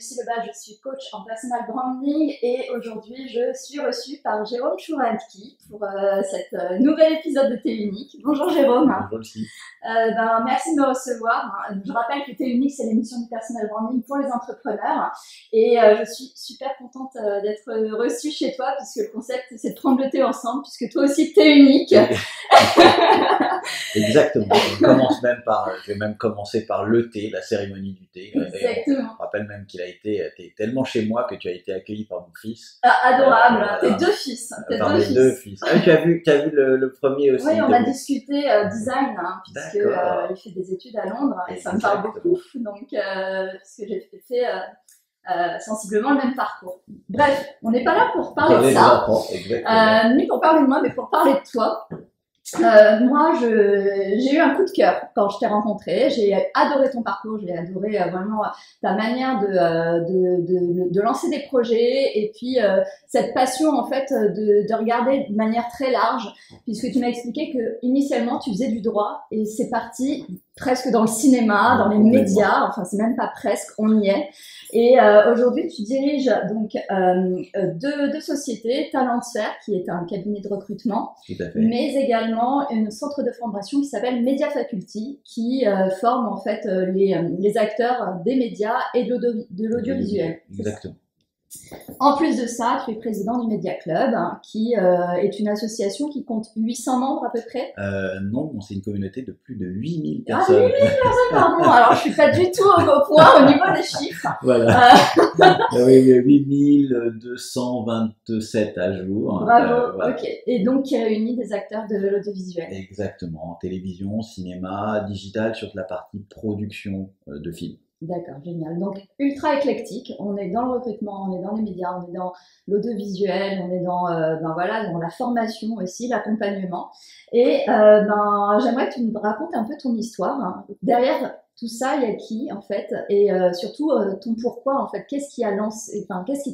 Lucie Lebas, je suis coach en personal branding et aujourd'hui je suis reçue par Jérôme Chourantki pour cet nouvel épisode de T'es unique. Bonjour Jérôme. Bonjour Lucie. Merci de me recevoir. Je rappelle que T'es unique, c'est l'émission du personal branding pour les entrepreneurs et je suis super contente d'être reçue chez toi puisque le concept c'est de prendre le thé ensemble puisque toi aussi T'es unique. Exactement. Je vais même commencer par le thé, la cérémonie du thé. Exactement. On rappelle même qu'il a été tellement chez moi que tu as été accueilli par mon fils. Adorable. Voilà. Tes deux fils. Par mes deux fils. Ah, tu as vu le premier aussi. Oui, on a discuté design, puisque il fait des études à Londres et ça me parle beaucoup. Donc, parce que j'ai fait sensiblement le même parcours. Bref, on n'est pas là pour parler de ça, ni pour parler de moi, mais pour parler de toi. Moi, j'ai eu un coup de cœur quand je t'ai rencontré. J'ai adoré ton parcours, j'ai adoré vraiment ta manière de lancer des projets et puis cette passion en fait de regarder de manière très large, puisque tu m'as expliqué que initialement tu faisais du droit et c'est parti presque dans le cinéma, dans les médias, enfin c'est même pas presque, on y est. Et aujourd'hui, tu diriges donc deux sociétés, Talentsphere, qui est un cabinet de recrutement, mais également un centre de formation qui s'appelle Media Faculty, qui forme en fait les acteurs des médias et de l'audiovisuel. Exactement. En plus de ça, tu es président du Media Club, qui est une association qui compte 800 membres à peu près. Non, c'est une communauté de plus de 8000 personnes. Ah, 8000 personnes, pardon. Alors, je suis pas du tout au point au niveau des chiffres. Voilà. Oui, 8227 à jour. Bravo, voilà. Ok. Et donc, qui réunit des acteurs de l'audiovisuel. Exactement. Télévision, cinéma, digital, sur la partie production de films. D'accord, génial. Donc, ultra éclectique. On est dans le recrutement, on est dans les médias, on est dans l'audiovisuel, on est dans, dans la formation aussi, l'accompagnement. Et j'aimerais que tu nous racontes un peu ton histoire. Derrière tout ça, il y a qui en fait? Et surtout, ton pourquoi en fait? Qu'est-ce qui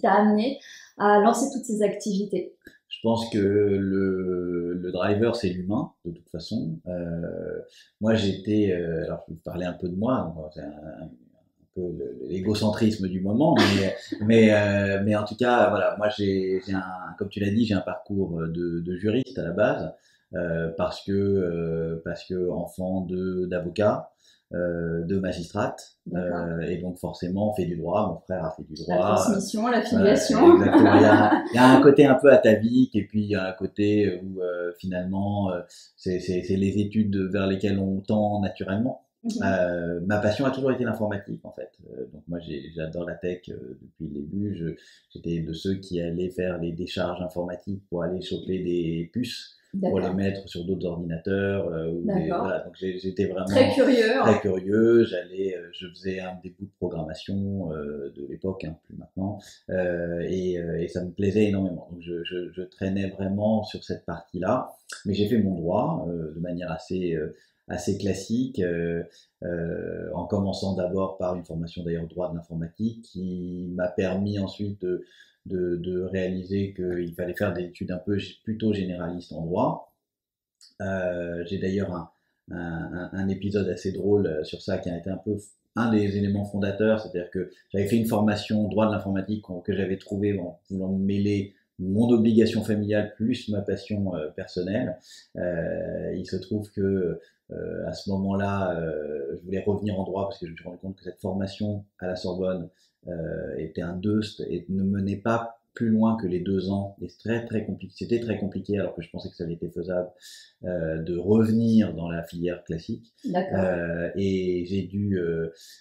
t'a amené à lancer toutes ces activités? Je pense que le driver, c'est l'humain, de toute façon. Moi, alors je vais vous parler un peu de moi, c'est un peu l'égocentrisme du moment, mais en tout cas, voilà, moi, comme tu l'as dit, j'ai un parcours de juriste à la base, parce que enfant d'avocat, de magistrate, et donc forcément on fait du droit, mon frère a fait du droit. La transmission, la filiation. Exactement, il y a un côté un peu atavique et puis il y a un côté où finalement c'est les études vers lesquelles on tend naturellement. Ma passion a toujours été l'informatique en fait. Donc moi j'adore la tech depuis le début. J'étais de ceux qui allaient faire les décharges informatiques pour aller choper des puces pour les mettre sur d'autres ordinateurs. Voilà, donc j'étais vraiment très curieux. Très curieux. Je faisais des bouts de programmation de l'époque, plus maintenant, et ça me plaisait énormément. Donc je traînais vraiment sur cette partie-là, mais j'ai fait mon droit de manière assez classique, en commençant d'abord par une formation d'ailleurs droit de l'informatique qui m'a permis ensuite de réaliser qu'il fallait faire des études un peu plutôt généralistes en droit. J'ai d'ailleurs un épisode assez drôle sur ça qui a été un peu un des éléments fondateurs, c'est-à-dire que j'avais fait une formation droit de l'informatique que j'avais trouvé en voulant mêler mon obligation familiale plus ma passion personnelle. Il se trouve que à ce moment-là, je voulais revenir en droit parce que je me suis rendu compte que cette formation à la Sorbonne était un DEUST et ne menait pas plus loin que les 2 ans. Et c'était très compliqué alors que je pensais que ça avait été faisable de revenir dans la filière classique. Et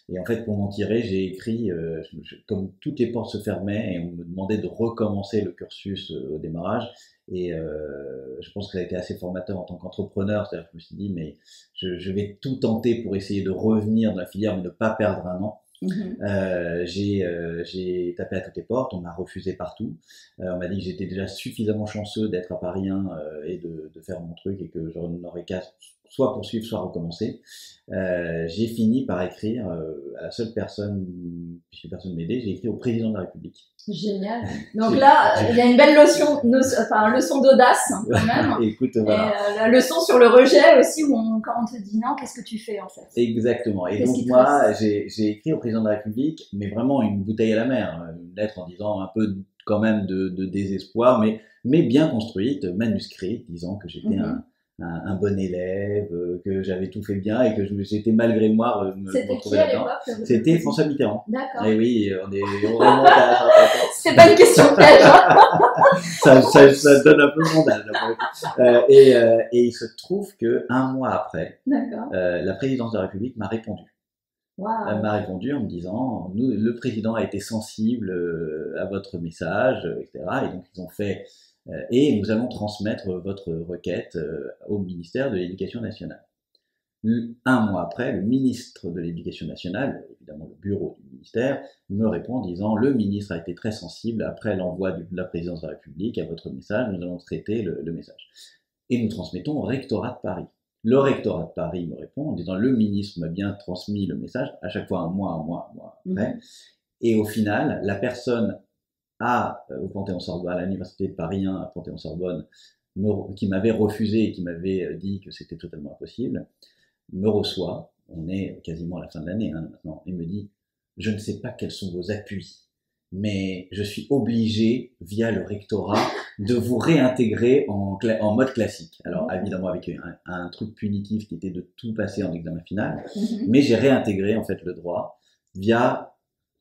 et en fait pour m'en tirer, j'ai écrit, comme toutes les portes se fermaient et on me demandait de recommencer le cursus au démarrage. Et je pense que ça a été assez formateur en tant qu'entrepreneur, c'est-à-dire que je me suis dit mais je vais tout tenter pour essayer de revenir dans la filière mais ne pas perdre un an. J'ai tapé à toutes les portes, on m'a refusé partout. On m'a dit que j'étais déjà suffisamment chanceux d'être à Paris 1 et de faire mon truc et que je n'aurais qu'à soit poursuivre, soit recommencer. J'ai fini par écrire à la seule personne, puisque personne ne m'aidait, j'ai écrit au président de la République. Génial. Donc là, il y a une belle leçon d'audace quand même. Écoute, voilà. Et la leçon sur le rejet aussi, quand on te dit non, qu'est-ce que tu fais en fait? Exactement. Et donc moi, j'ai écrit au président de la République, mais vraiment une bouteille à la mer, une lettre en disant un peu quand même de désespoir, mais bien construite, manuscrite, disant que j'étais un bon élève, que j'avais tout fait bien et que j'étais malgré moi C'était qui à l'époque? C'était François Mitterrand. D'accord. Et oui, on remonte à c'est pas une question piège. ça donne un peu le mandal. Et il se trouve que un mois après, la présidence de la République m'a répondu. Wow. Elle m'a répondu en me disant, le président a été sensible à votre message, etc. Et donc ils ont fait et nous allons transmettre votre requête au ministère de l'Éducation nationale. Un mois après, le ministre de l'Éducation nationale, évidemment le bureau du ministère, me répond en disant « Le ministre a été très sensible après l'envoi de la présidence de la République à votre message, nous allons traiter le message. » Et nous transmettons au rectorat de Paris. Le rectorat de Paris me répond en disant « Le ministre m'a bien transmis le message », à chaque fois un mois après. Et au final, la personne au Panthéon-Sorbonne, à l'université de Paris 1 à Panthéon-Sorbonne, qui m'avait refusé et qui m'avait dit que c'était totalement impossible, me reçoit, on est quasiment à la fin de l'année maintenant, et me dit « Je ne sais pas quels sont vos appuis, mais je suis obligé, via le rectorat, de vous réintégrer en mode classique. » Alors évidemment avec un truc punitif qui était de tout passer en examen final, mais j'ai réintégré en fait le droit via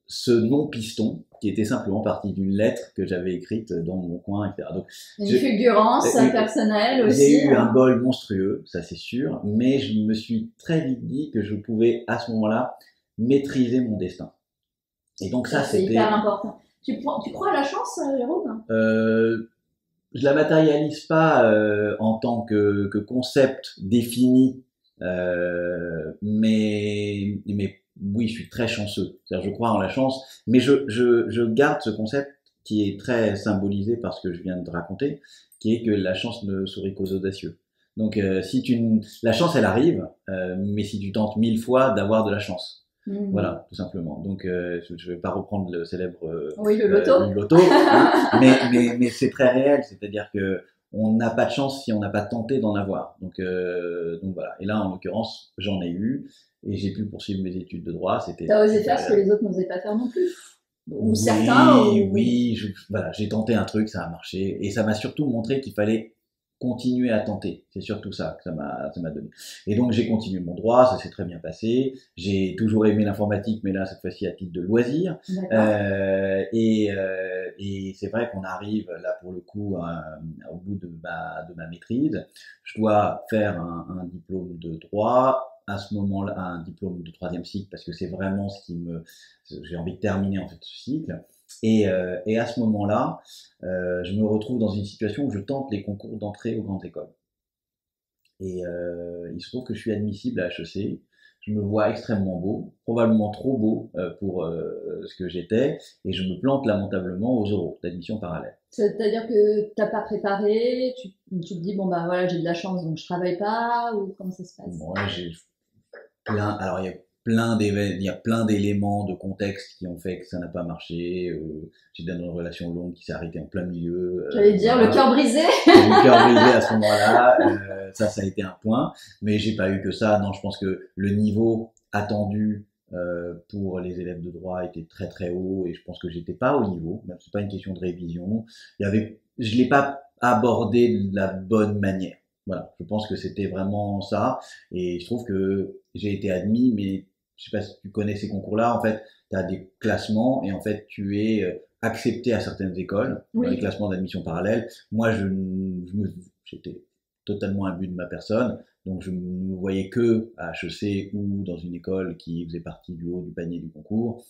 ce non-piston qui était simplement parti d'une lettre que j'avais écrite dans mon coin, etc. Donc, une fulgurance personnelle aussi. J'ai eu un bol monstrueux, ça c'est sûr, mais je me suis très vite dit que je pouvais à ce moment-là maîtriser mon destin. Et donc ça c'est hyper important. Tu crois à la chance, Jérôme? Je la matérialise pas en tant que concept défini, mais oui, je suis très chanceux. C'est-à-dire, je crois en la chance, mais je garde ce concept qui est très symbolisé par ce que je viens de raconter, qui est que la chance ne sourit qu'aux audacieux. Donc, la chance, elle arrive, mais si tu tentes 1000 fois d'avoir de la chance. Voilà, tout simplement. Donc, je vais pas reprendre le célèbre le loto, le loto hein, mais c'est très réel. C'est-à-dire que on n'a pas de chance si on n'a pas tenté d'en avoir. Donc voilà. Et là, en l'occurrence, j'en ai eu et j'ai pu poursuivre mes études de droit. T'as osé faire ce que les autres n'osaient pas faire non plus. Ou oui, certains. Oui, voilà, j'ai tenté un truc, ça a marché et ça m'a surtout montré qu'il fallait continuer à tenter. C'est surtout ça que ça m'a donné. Et donc j'ai continué mon droit, ça s'est très bien passé. J'ai toujours aimé l'informatique, mais là cette fois-ci à titre de loisir. Et c'est vrai qu'on arrive là pour le coup au bout de ma maîtrise. Je dois faire un diplôme de droit. À ce moment-là, un diplôme de 3e cycle parce que c'est vraiment j'ai envie de terminer en fait ce cycle. Et à ce moment-là, je me retrouve dans une situation où je tente les concours d'entrée aux grandes écoles. Et il se trouve que je suis admissible à HEC. Je me vois extrêmement beau, probablement trop beau pour ce que j'étais, et je me plante lamentablement aux oraux d'admission parallèle. C'est-à-dire que t'as pas préparé, tu te dis bon bah voilà j'ai de la chance donc je travaille pas, ou comment ça se passe? Bon, j'ai alors il y a plein d'éléments de contexte qui ont fait que ça n'a pas marché. J'ai été dans une relation longue qui s'est arrêtée en plein milieu. J'allais dire le cœur brisé. Le cœur brisé à ce moment-là. Ça a été un point. Mais j'ai pas eu que ça. Non, je pense que le niveau attendu pour les élèves de droit était très très haut et je pense que j'étais pas au niveau. Même c'est pas une question de révision. Je l'ai pas abordé de la bonne manière. Voilà, je pense que c'était vraiment ça, et je trouve que j'ai été admis, mais je sais pas si tu connais ces concours-là, en fait, tu as des classements, et en fait, tu es accepté à certaines écoles, dans les classements d'admission parallèle. Moi, j'étais totalement imbu de ma personne, donc je ne me voyais que à HEC ou dans une école qui faisait partie du haut du panier du concours,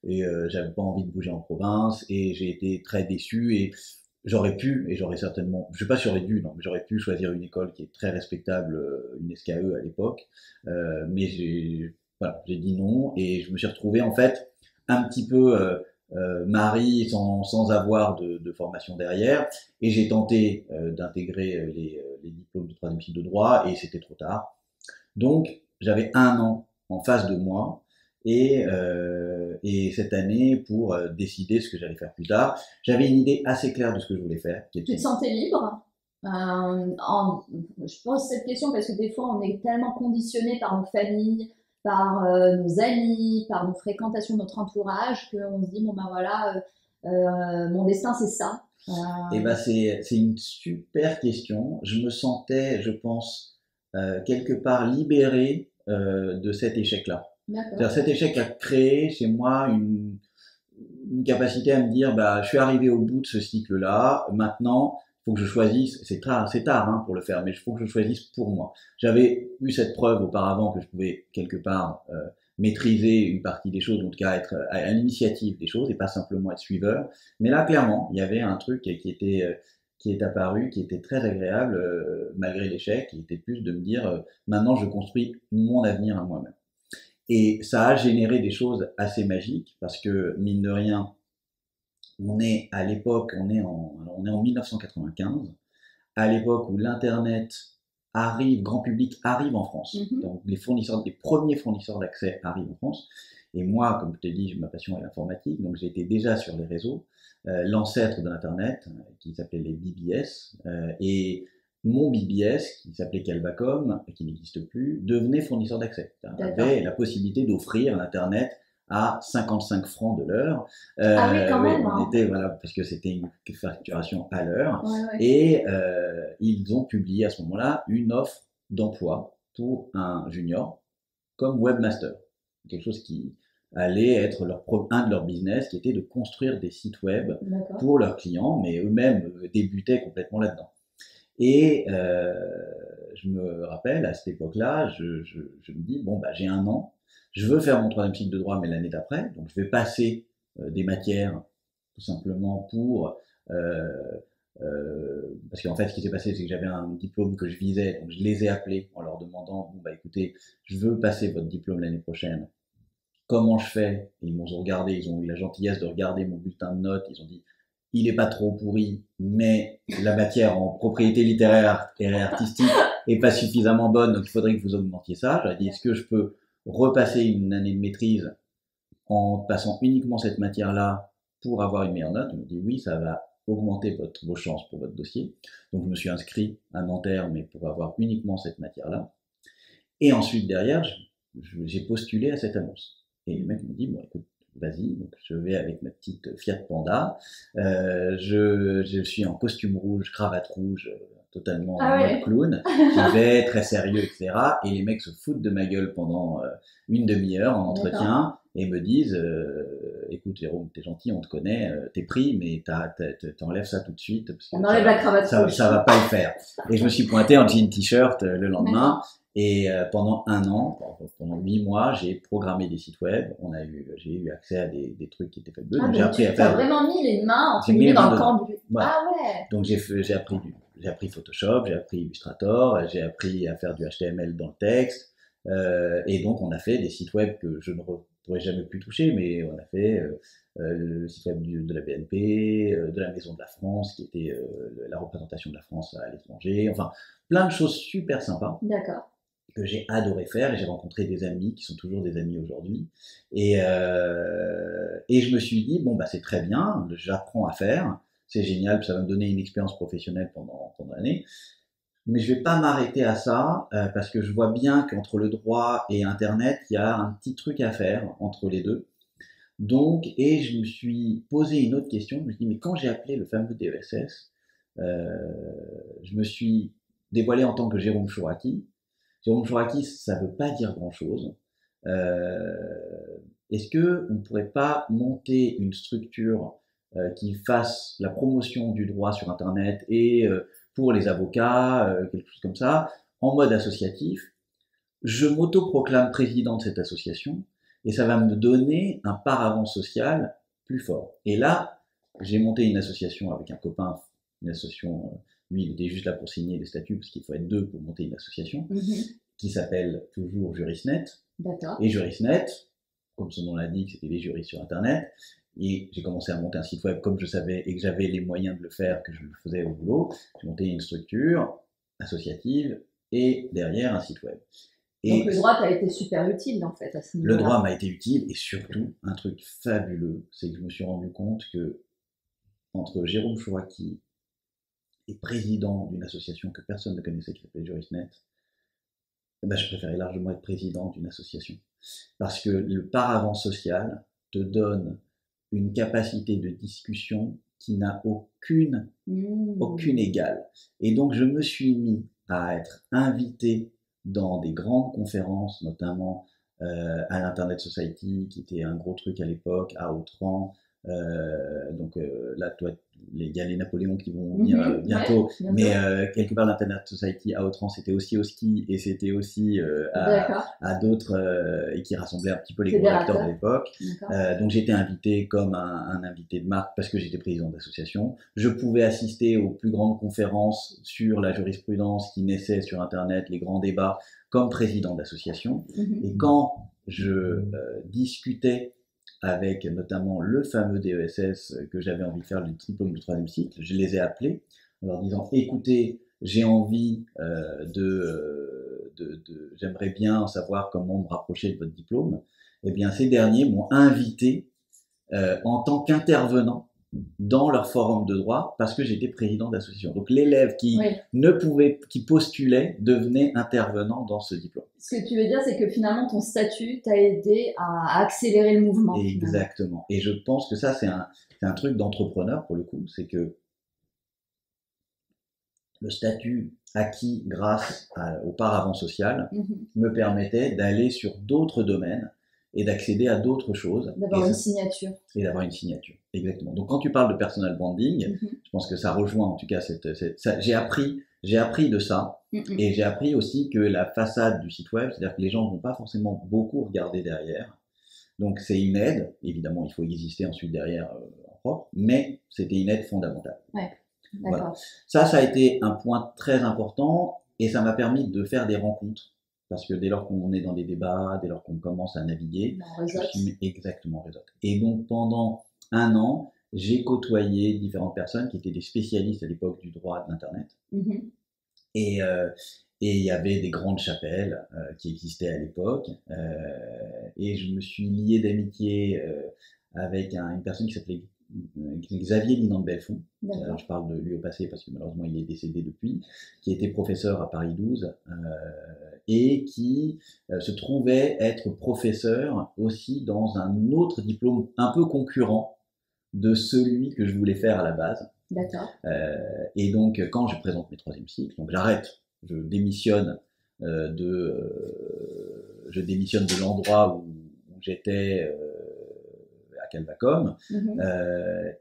et j'avais pas envie de bouger en province, et j'ai été très déçu, et j'aurais pu, et j'aurais certainement, je sais pas si j'aurais dû, non, mais j'aurais pu choisir une école qui est très respectable, une SKE à l'époque, mais j'ai dit non, et je me suis retrouvé en fait un petit peu mari sans avoir de formation derrière, et j'ai tenté d'intégrer les diplômes de 3e cycle de droit, et c'était trop tard. Donc, j'avais un an en face de moi et cette année pour décider ce que j'allais faire plus tard. J'avais une idée assez claire de ce que je voulais faire. Tu te sentais libre? Je pose cette question parce que des fois, on est tellement conditionné par nos familles, par nos amis, par nos fréquentations, notre entourage, qu'on se dit, bon ben voilà, mon destin c'est ça. Et ben c'est une super question. Je me sentais, je pense, quelque part libéré de cet échec-là. C'est-à-dire cet échec a créé chez moi une capacité à me dire, bah, je suis arrivé au bout de ce cycle-là. Maintenant, il faut que je choisisse. C'est tard hein, pour le faire, mais il faut que je choisisse pour moi. J'avais eu cette preuve auparavant que je pouvais quelque part maîtriser une partie des choses, en tout cas être à l'initiative des choses et pas simplement être suiveur. Mais là, clairement, il y avait un truc qui est apparu, qui était très agréable malgré l'échec, qui était plus de me dire maintenant je construis mon avenir à moi-même. Et ça a généré des choses assez magiques parce que mine de rien, on est à l'époque, on est en 1995, à l'époque où l'internet arrive, grand public arrive en France. Donc les premiers fournisseurs d'accès arrivent en France. Et moi, comme je t'ai dit, ma passion est l'informatique, donc j'étais déjà sur les réseaux, l'ancêtre de l'internet qui s'appelait les BBS, et mon BBS, qui s'appelait Calvacom, qui n'existe plus, devenait fournisseur d'accès. On avait la possibilité d'offrir l'Internet à 55 francs de l'heure. Ah oui, quand même. On était, voilà, parce que c'était une facturation à l'heure. Ouais. Et ils ont publié à ce moment-là une offre d'emploi pour un junior comme webmaster. Quelque chose qui allait être un de leurs business, qui était de construire des sites web pour leurs clients, mais eux-mêmes débutaient complètement là-dedans. Et je me rappelle, à cette époque-là, je me dis, bon, bah, j'ai un an, je veux faire mon 3e cycle de droit, mais l'année d'après, donc je vais passer des matières, tout simplement pour... parce qu'en fait, ce qui s'est passé, c'est que j'avais un diplôme que je visais, donc je les ai appelés en leur demandant, bon, bah, écoutez, je veux passer votre diplôme l'année prochaine. Comment je fais? Et ils m'ont regardé, ils ont eu la gentillesse de regarder mon bulletin de notes, ils ont dit, il est pas trop pourri, mais la matière en propriété littéraire et artistique est pas suffisamment bonne, donc il faudrait que vous augmentiez ça. J'aurais dit, est-ce que je peux repasser une année de maîtrise en passant uniquement cette matière-là pour avoir une meilleure note? Ils m'ont dit, oui, ça va augmenter vos chances pour votre dossier. Donc je me suis inscrit à Nanterre, mais pour avoir uniquement cette matière-là. Et ensuite, derrière, j'ai postulé à cette annonce. Et les mecs m'ont dit, bon, écoute, vas-y, donc je vais avec ma petite Fiat Panda, je suis en costume rouge, cravate rouge, totalement en mode clown, j'y vais très sérieux, etc. Et les mecs se foutent de ma gueule pendant une demi-heure en entretien et me disent, écoute Jérôme, t'es gentil, on te connaît, t'es pris, mais t'enlèves ça tout de suite parce que on enlève la cravate rouge. Ça va pas le faire. Et je me suis pointé en jean t-shirt le lendemain. Et pendant un an, pendant 8 mois, j'ai programmé des sites web. J'ai eu accès à des trucs qui étaient faits de. Donc j'ai appris à faire. Vraiment mis les mains entre guillemets dans le cambouis. Ouais. Ah ouais. Donc j'ai appris Photoshop, j'ai appris Illustrator, j'ai appris à faire du HTML dans le texte. Et donc on a fait des sites web que je ne pourrais jamais plus toucher, mais on a fait le site web de la BNP, de la Maison de la France, qui était la représentation de la France à l'étranger. Enfin, plein de choses super sympas. D'accord. Que j'ai adoré faire, et j'ai rencontré des amis qui sont toujours des amis aujourd'hui, et je me suis dit bon bah c'est très bien, j'apprends à faire, c'est génial, ça va me donner une expérience professionnelle pendant l'année, mais je vais pas m'arrêter à ça parce que je vois bien qu'entre le droit et Internet il y a un petit truc à faire entre les deux. Donc, et je me suis posé une autre question, je me suis dit mais quand j'ai appelé le fameux DESS, je me suis dévoilé en tant que Jérôme Chouraki. Jérôme Chouraki, ça veut pas dire grand-chose. Est-ce que on pourrait pas monter une structure qui fasse la promotion du droit sur Internet et pour les avocats, quelque chose comme ça, en mode associatif? Je m'autoproclame président de cette association et ça va me donner un paravent social plus fort. Et là, j'ai monté une association avec un copain, une association... Lui, il était juste là pour signer les statuts, parce qu'il faut être deux pour monter une association, qui s'appelle toujours Jurisnet. D'accord. Et Jurisnet, comme son nom l'indique, c'était les juristes sur Internet. Et j'ai commencé à monter un site web comme je savais et que j'avais les moyens de le faire, que je le faisais au boulot. J'ai monté une structure associative et derrière un site web. Donc le droit t'a été super utile en fait à ce niveau-là. Le droit m'a été utile et surtout un truc fabuleux, c'est que je me suis rendu compte que entre Jérôme Chouraki et président d'une association que personne ne connaissait qui s'appelait JurisNet, ben je préférais largement être président d'une association. Parce que le paravent social te donne une capacité de discussion qui n'a aucune égale. Et donc je me suis mis à être invité dans des grandes conférences, notamment à l'Internet Society, qui était un gros truc à l'époque, à Autran. Là, toi, il y a les Napoléons qui vont venir bientôt, mais quelque part l'Internet Society à Autran, c'était aussi au ski et c'était aussi à d'autres et qui rassemblait un petit peu les gros acteurs de l'époque. Donc j'étais invité comme un invité de marque parce que j'étais président d'association. Je pouvais assister aux plus grandes conférences sur la jurisprudence qui naissaient sur Internet, les grands débats, comme président d'association. Et quand je discutais avec notamment le fameux DESS que j'avais envie de faire, le diplôme du 3e cycle, je les ai appelés en leur disant écoutez, j'ai envie j'aimerais bien savoir comment me rapprocher de votre diplôme. Eh bien, ces derniers m'ont invité en tant qu'intervenant dans leur forum de droit parce que j'étais président d'association. Donc l'élève qui qui postulait devenait intervenant dans ce diplôme. Ce que tu veux dire, c'est que finalement ton statut t'a aidé à accélérer le mouvement. Exactement. Et je pense que ça c'est un truc d'entrepreneur pour le coup, c'est que le statut acquis grâce au paravent social me permettait d'aller sur d'autres domaines et d'accéder à d'autres choses. D'avoir une signature. Et d'avoir une signature, exactement. Donc quand tu parles de personal branding, je pense que ça rejoint en tout cas j'ai appris de ça, et j'ai appris aussi que la façade du site web, c'est-à-dire que les gens ne vont pas forcément beaucoup regarder derrière. Donc c'est une aide, évidemment il faut exister ensuite derrière en propre, mais c'était une aide fondamentale. Ouais, d'accord. Voilà. Ça a été un point très important et ça m'a permis de faire des rencontres. Parce que dès lors qu'on est dans des débats, dès lors qu'on commence à naviguer, je suis exactement réseauté. Et donc pendant un an, j'ai côtoyé différentes personnes qui étaient des spécialistes à l'époque du droit de l'Internet. Et il y avait des grandes chapelles qui existaient à l'époque. Et je me suis lié d'amitié avec une personne qui s'appelait Xavier Linan de Belfond. Je parle de lui au passé parce que malheureusement il est décédé depuis, qui était professeur à Paris 12 et qui se trouvait être professeur aussi dans un autre diplôme un peu concurrent de celui que je voulais faire à la base. D'accord. Et donc quand je présente mes 3e cycles, donc j'arrête, je démissionne de l'endroit où j'étais à Calvacom,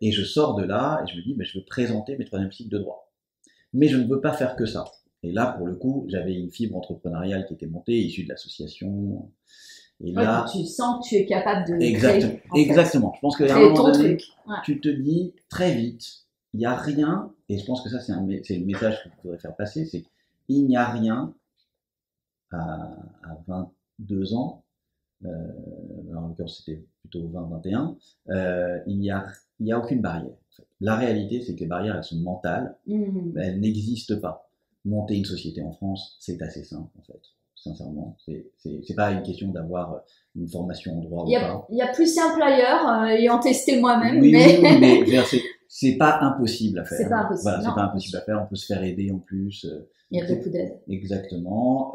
et je sors de là et je me dis je veux présenter mes 3e cycles de droit. Mais je ne veux pas faire que ça. Et là, pour le coup, j'avais une fibre entrepreneuriale qui était montée, issue de l'association. Et là, tu sens que tu es capable de exactement, créer, exactement. Je pense qu'à un moment donné, tu te dis très vite, il n'y a rien, et je pense que ça c'est le message qu'il faudrait faire passer, c'est il n'y a rien à 22 ans, en l'occurrence c'était plutôt 20-21, il n'y a aucune barrière. En fait. La réalité c'est que les barrières elles sont mentales, elles n'existent pas. Monter une société en France, c'est assez simple en fait. Sincèrement, c'est pas une question d'avoir une formation en droit ou pas. Il y a plus simple ailleurs, ayant testé moi-même. Oui, mais c'est pas impossible à faire. C'est pas impossible. Voilà, c'est pas impossible à faire. On peut se faire aider en plus. Il y a beaucoup d'aide. Exactement.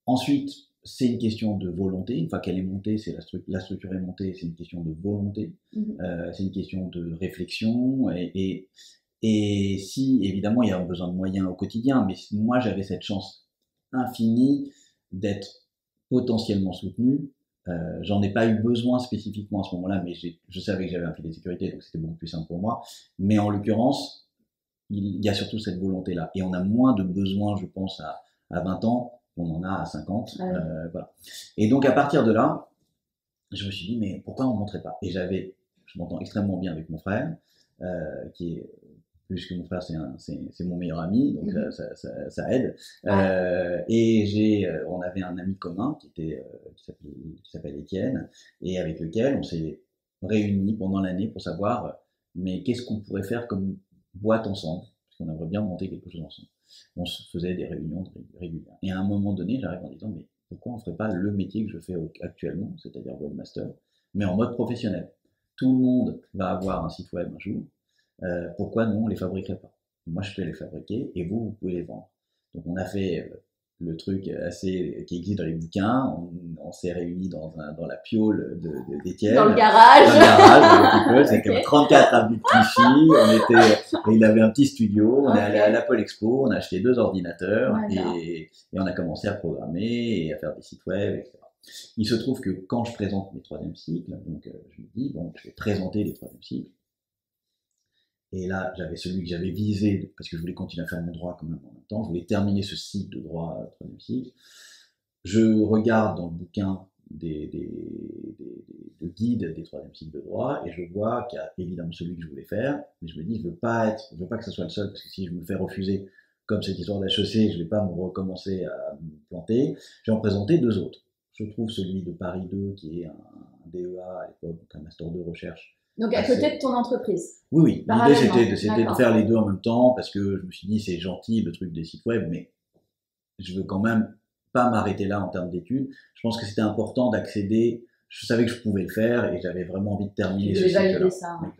Ensuite, c'est une question de volonté. Une fois qu'elle est montée, la structure est montée, c'est une question de volonté. C'est une question de réflexion et si évidemment il y a besoin de moyens au quotidien, mais moi j'avais cette chance infinie d'être potentiellement soutenu. J'en ai pas eu besoin spécifiquement à ce moment-là, mais je savais que j'avais un filet de sécurité, donc c'était beaucoup plus simple pour moi. Mais en l'occurrence, il y a surtout cette volonté-là. Et on a moins de besoins, je pense, à 20 ans qu'on en a à 50. Voilà. Et donc à partir de là, je me suis dit, mais pourquoi on ne montrait pas? Et je m'entends extrêmement bien avec mon frère, qui est plus que mon frère, c'est mon meilleur ami, donc ça aide. Et on avait un ami commun qui s'appelle Étienne, et avec lequel on s'est réunis pendant l'année pour savoir, mais qu'est-ce qu'on pourrait faire comme boîte ensemble? qu'on aimerait bien monter quelque chose ensemble. On se faisait des réunions régulières. Et à un moment donné, j'arrive en disant, mais pourquoi on ne ferait pas le métier que je fais actuellement, c'est-à-dire webmaster, mais en mode professionnel. Tout le monde va avoir un site web un jour. Pourquoi nous, on ne les fabriquerait pas? Moi, je peux les fabriquer et vous pouvez les vendre. Donc, on a fait le truc qui existe dans les bouquins. On s'est réunis dans la piole d'Étienne. Dans le garage. Dans le garage, c'est comme 34 avenue de Clichy. Il avait un petit studio. On est allé à l'Apple Expo. On a acheté 2 ordinateurs et on a commencé à programmer et à faire des sites web, etc. Il se trouve que quand je présente mes 3e cycles, donc je me dis, bon, je vais présenter les 3e cycles. Et là, j'avais celui que j'avais visé, parce que je voulais continuer à faire mon droit quand même en même temps. Je voulais terminer ce cycle de droit 3e cycle. Je regarde dans le bouquin de guide des 3e cycles de droit, et je vois qu'il y a évidemment celui que je voulais faire, mais je me dis, je veux pas que ce soit le seul, parce que si je me fais refuser, comme cette histoire d'HEC, je vais pas me recommencer à me planter. Je vais en présenter 2 autres. Je trouve celui de Paris 2, qui est un DEA à l'époque, donc un master 2 recherche. Donc à côté de ton entreprise. Oui. L'idée c'était de faire les 2 en même temps, parce que je me suis dit, c'est gentil le truc des sites web, mais je veux quand même pas m'arrêter là en termes d'études. Je pense que c'était important d'accéder. Je savais que je pouvais le faire et j'avais vraiment envie de terminer ce cycle-là. Exactement.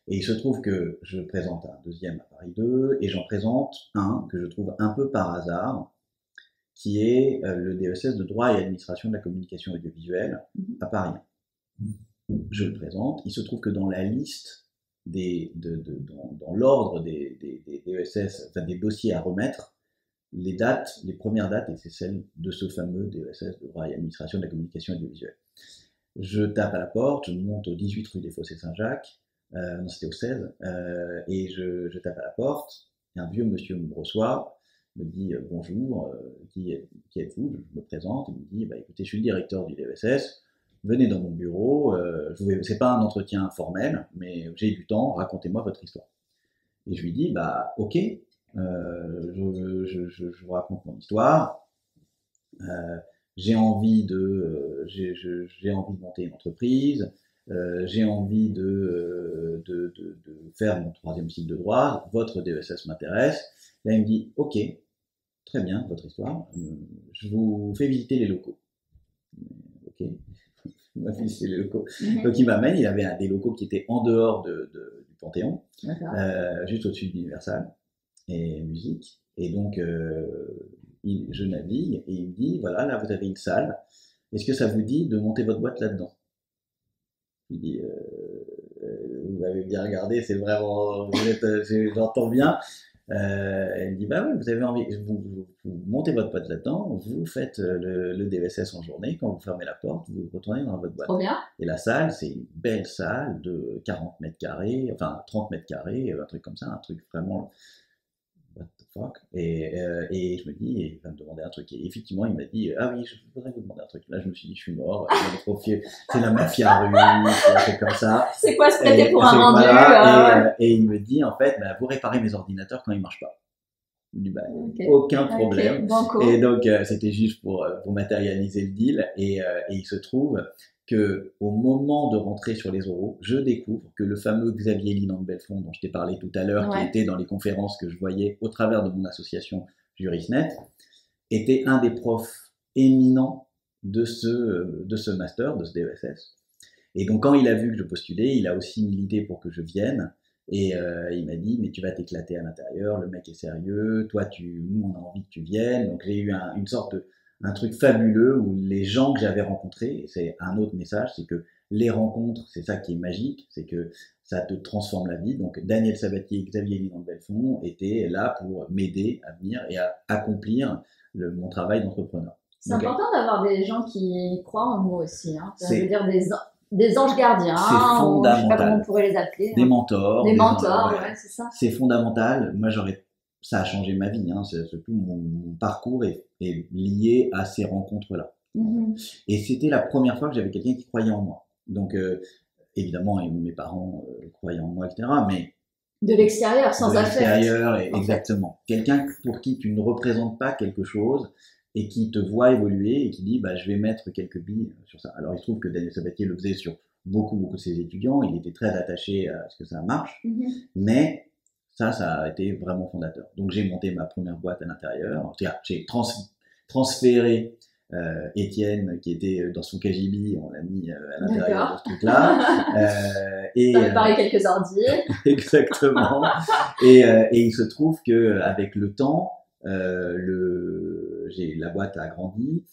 Et il se trouve que je présente un 2e à Paris 2 et j'en présente un que je trouve un peu par hasard, qui est le DESS de droit et administration de la communication audiovisuelle à Paris. Je le présente. Il se trouve que dans la liste dans l'ordre des DESS, enfin des dossiers à remettre, les premières dates, et c'est celle de ce fameux DESS de droit et administration de la communication audiovisuelle. Je tape à la porte, je monte au 18 rue des Fossés Saint-Jacques, non c'était au 16, et je tape à la porte, et un vieux monsieur me reçoit, me dit bonjour, qui êtes-vous? Je me présente, il me dit écoutez, je suis le directeur du DESS, venez dans mon bureau, c'est pas un entretien formel, mais j'ai du temps, racontez-moi votre histoire. Et je lui dis ok, je vous raconte mon histoire. J'ai envie de monter une entreprise. J'ai envie de faire mon 3e cycle de droit. Votre DESS m'intéresse. Là, il me dit ok, très bien, votre histoire. Je vous fais visiter les locaux. Ok. Il m'a fait visiter les locaux. Donc il m'amène. Il avait des locaux qui étaient en dehors du Panthéon, juste au-dessus de l'Universal et musique. Et donc, je navigue et il me dit, voilà, là vous avez une salle. Est-ce que ça vous dit de monter votre boîte là-dedans? Je lui dis, vous m'avez bien regardé, c'est vraiment, j'entends bien. Elle me dit, oui, vous avez envie, vous montez votre boîte là-dedans, vous faites le DESS en journée, quand vous fermez la porte, vous retournez dans votre boîte. Trop bien. Et la salle, c'est une belle salle de 40 mètres carrés, enfin 30 mètres carrés, un truc comme ça, un truc vraiment, what the fuck. Et je me dis, il va me demander un truc. Et effectivement, il m'a dit, ah oui, je voudrais vous demander un truc. Là, je me suis dit, je suis mort, c'est la mafia russe, un truc comme ça. C'est quoi se prêter pour un rendu? Et il me dit, en fait, vous réparez mes ordinateurs quand ils marchent pas. Je lui dis, aucun problème. Et donc, c'était juste pour matérialiser le deal. Et il se trouve que au moment de rentrer sur les oraux, je découvre que le fameux Xavier Linan de Belfond, dont je t'ai parlé tout à l'heure, qui était dans les conférences que je voyais au travers de mon association Jurisnet, était un des profs éminents de ce master, de ce DESS. Et donc, quand il a vu que je postulais, il a aussi milité pour que je vienne. Et il m'a dit, mais tu vas t'éclater à l'intérieur, le mec est sérieux, nous on a envie que tu viennes. Donc j'ai eu une sorte un truc fabuleux où les gens que j'avais rencontrés, et c'est un autre message, c'est que les rencontres, c'est ça qui est magique, c'est que ça te transforme la vie. Donc Daniel Sabatier et Xavier Linan de Belfond étaient là pour m'aider à venir et à accomplir mon travail d'entrepreneur. C'est important d'avoir des gens qui croient en nous aussi, hein. Ça veut dire des anges gardiens, c'est fondamental. Je sais pas comment on pourrait les appeler. Des mentors. Des mentors, ouais, c'est ça. C'est fondamental. Moi, ça a changé ma vie, hein. Surtout mon parcours est lié à ces rencontres-là. Et c'était la première fois que j'avais quelqu'un qui croyait en moi. Donc, évidemment, mes parents croyaient en moi, etc. Mais de l'extérieur, sans affect. De l'extérieur, exactement. Quelqu'un pour qui tu ne représentes pas quelque chose et qui te voit évoluer et qui dit je vais mettre quelques billes sur ça. Alors il se trouve que Daniel Sabatier le faisait sur beaucoup de ses étudiants, il était très attaché à ce que ça marche, mais Ça a été vraiment fondateur. Donc j'ai monté ma première boîte à l'intérieur. J'ai transféré Étienne qui était dans son KGB, on l'a mis à l'intérieur de ce truc-là. Ça préparé quelques ordi. Exactement. Et il se trouve que avec le temps, la boîte a grandi.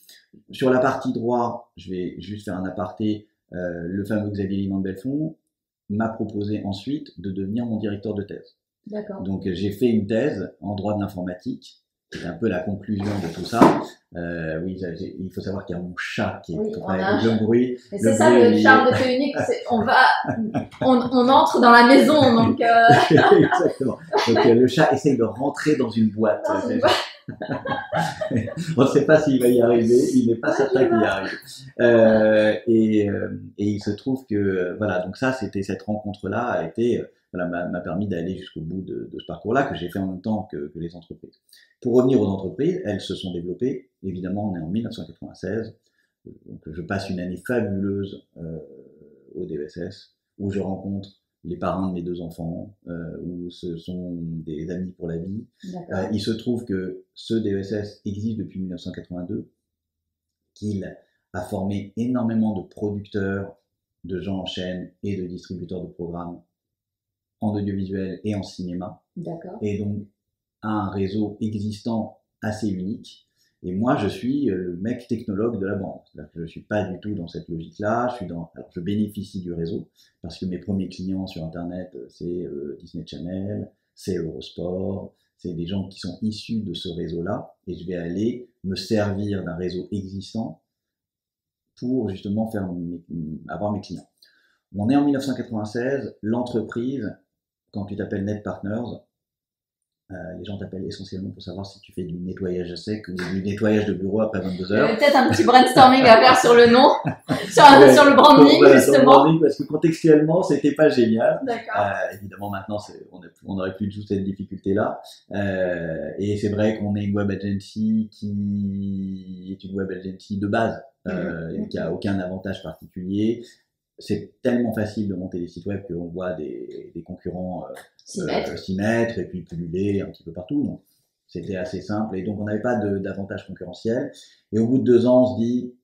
Sur la partie droit, je vais juste faire un aparté. Le fameux Xavier Linan de Belfond m'a proposé ensuite de devenir mon directeur de thèse. D'accord. Donc j'ai fait une thèse en droit de l'informatique. C'est un peu la conclusion de tout ça. Oui, il faut savoir qu'il y a mon chat qui est avec le bruit. Et c'est ça le charme de Fait Unique. On entre dans la maison, donc. Exactement. Donc le chat essaye de rentrer dans une boîte. On ne sait pas s'il va y arriver. Il n'est pas certain qu'il y arrive. Et il se trouve que voilà. Donc ça, cette rencontre-là a été m'a permis d'aller jusqu'au bout de ce parcours-là que j'ai fait en même temps que les entreprises. Pour revenir aux entreprises, elles se sont développées. Évidemment, on est en 1996. Donc, je passe une année fabuleuse au DESS où je rencontre les parrains de mes 2 enfants, où ce sont des amis pour la vie. Il se trouve que ce DESS existe depuis 1982, qu'il a formé énormément de producteurs, de gens en chaîne et de distributeurs de programmes en audiovisuel et en cinéma. Et donc, un réseau existant assez unique. Et moi, je suis le mec technologue de la bande. C'est-à-dire que je ne suis pas du tout dans cette logique-là. Alors, je bénéficie du réseau parce que mes premiers clients sur Internet, c'est Disney Channel, c'est Eurosport, c'est des gens qui sont issus de ce réseau-là. Et je vais aller me servir d'un réseau existant pour justement avoir mes clients. On est en 1996, l'entreprise, quand tu t'appelles Net Partners, les gens t'appellent essentiellement pour savoir si tu fais du nettoyage à sec ou du nettoyage de bureau après 22 heures. Il y avait peut-être un petit brainstorming à faire sur le nom, sur le branding, voilà, justement. Sur le branding, parce que contextuellement, c'était pas génial. Évidemment, maintenant, on n'aurait plus du tout cette difficulté-là. Et c'est vrai qu'on est une web agency qui est une web agency de base, qui a aucun avantage particulier. C'est tellement facile de monter des sites web qu'on voit des concurrents s'y mettre et puis pulluler un petit peu partout. Donc, c'était assez simple et donc on n'avait pas d'avantage concurrentiel. Et au bout de 2 ans, on se dit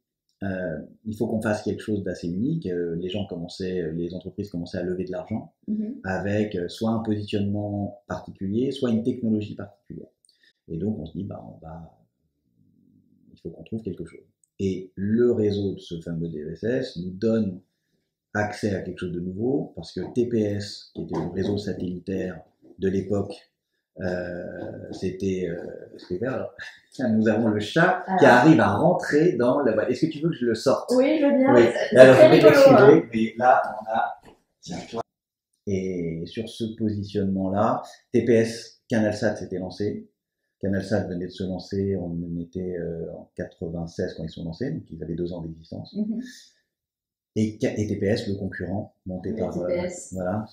il faut qu'on fasse quelque chose d'assez unique. Les entreprises commençaient à lever de l'argent avec soit un positionnement particulier, soit une technologie particulière. Et donc on se dit il faut qu'on trouve quelque chose. Et le réseau de ce fameux DESS nous donne accès à quelque chose de nouveau, parce que TPS, qui était le réseau satellitaire de l'époque, c'était vert. Nous avons le chat qui arrive à rentrer dans la boîte. Est-ce que tu veux que je le sorte? Oui, je veux bien. Oui. Alors, je vais l'exclure, mais là, on a... Tiens, toi. Et sur ce positionnement-là, TPS, CanalSat s'était lancé. CanalSat venait de se lancer, on était en 96 quand ils sont lancés, donc ils avaient 2 ans d'existence. Et TPS, le concurrent, monté par voilà,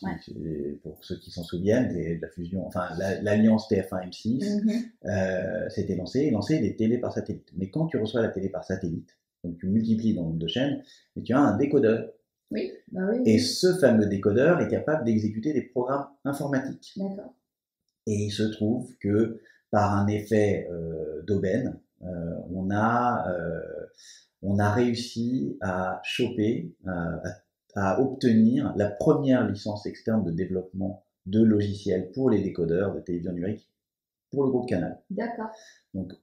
pour ceux qui s'en souviennent, de la fusion, enfin l'alliance TF1-M6 s'était lancée des télés par satellite. Mais quand tu reçois la télé par satellite, donc tu multiplies le nombre de chaînes, et tu as un décodeur. Oui. Et ce fameux décodeur est capable d'exécuter des programmes informatiques. D'accord. Et il se trouve que par un effet d'aubaine, on a réussi à choper, à obtenir la première licence externe de développement de logiciels pour les décodeurs de télévision numérique pour le groupe Canal. D'accord. Donc,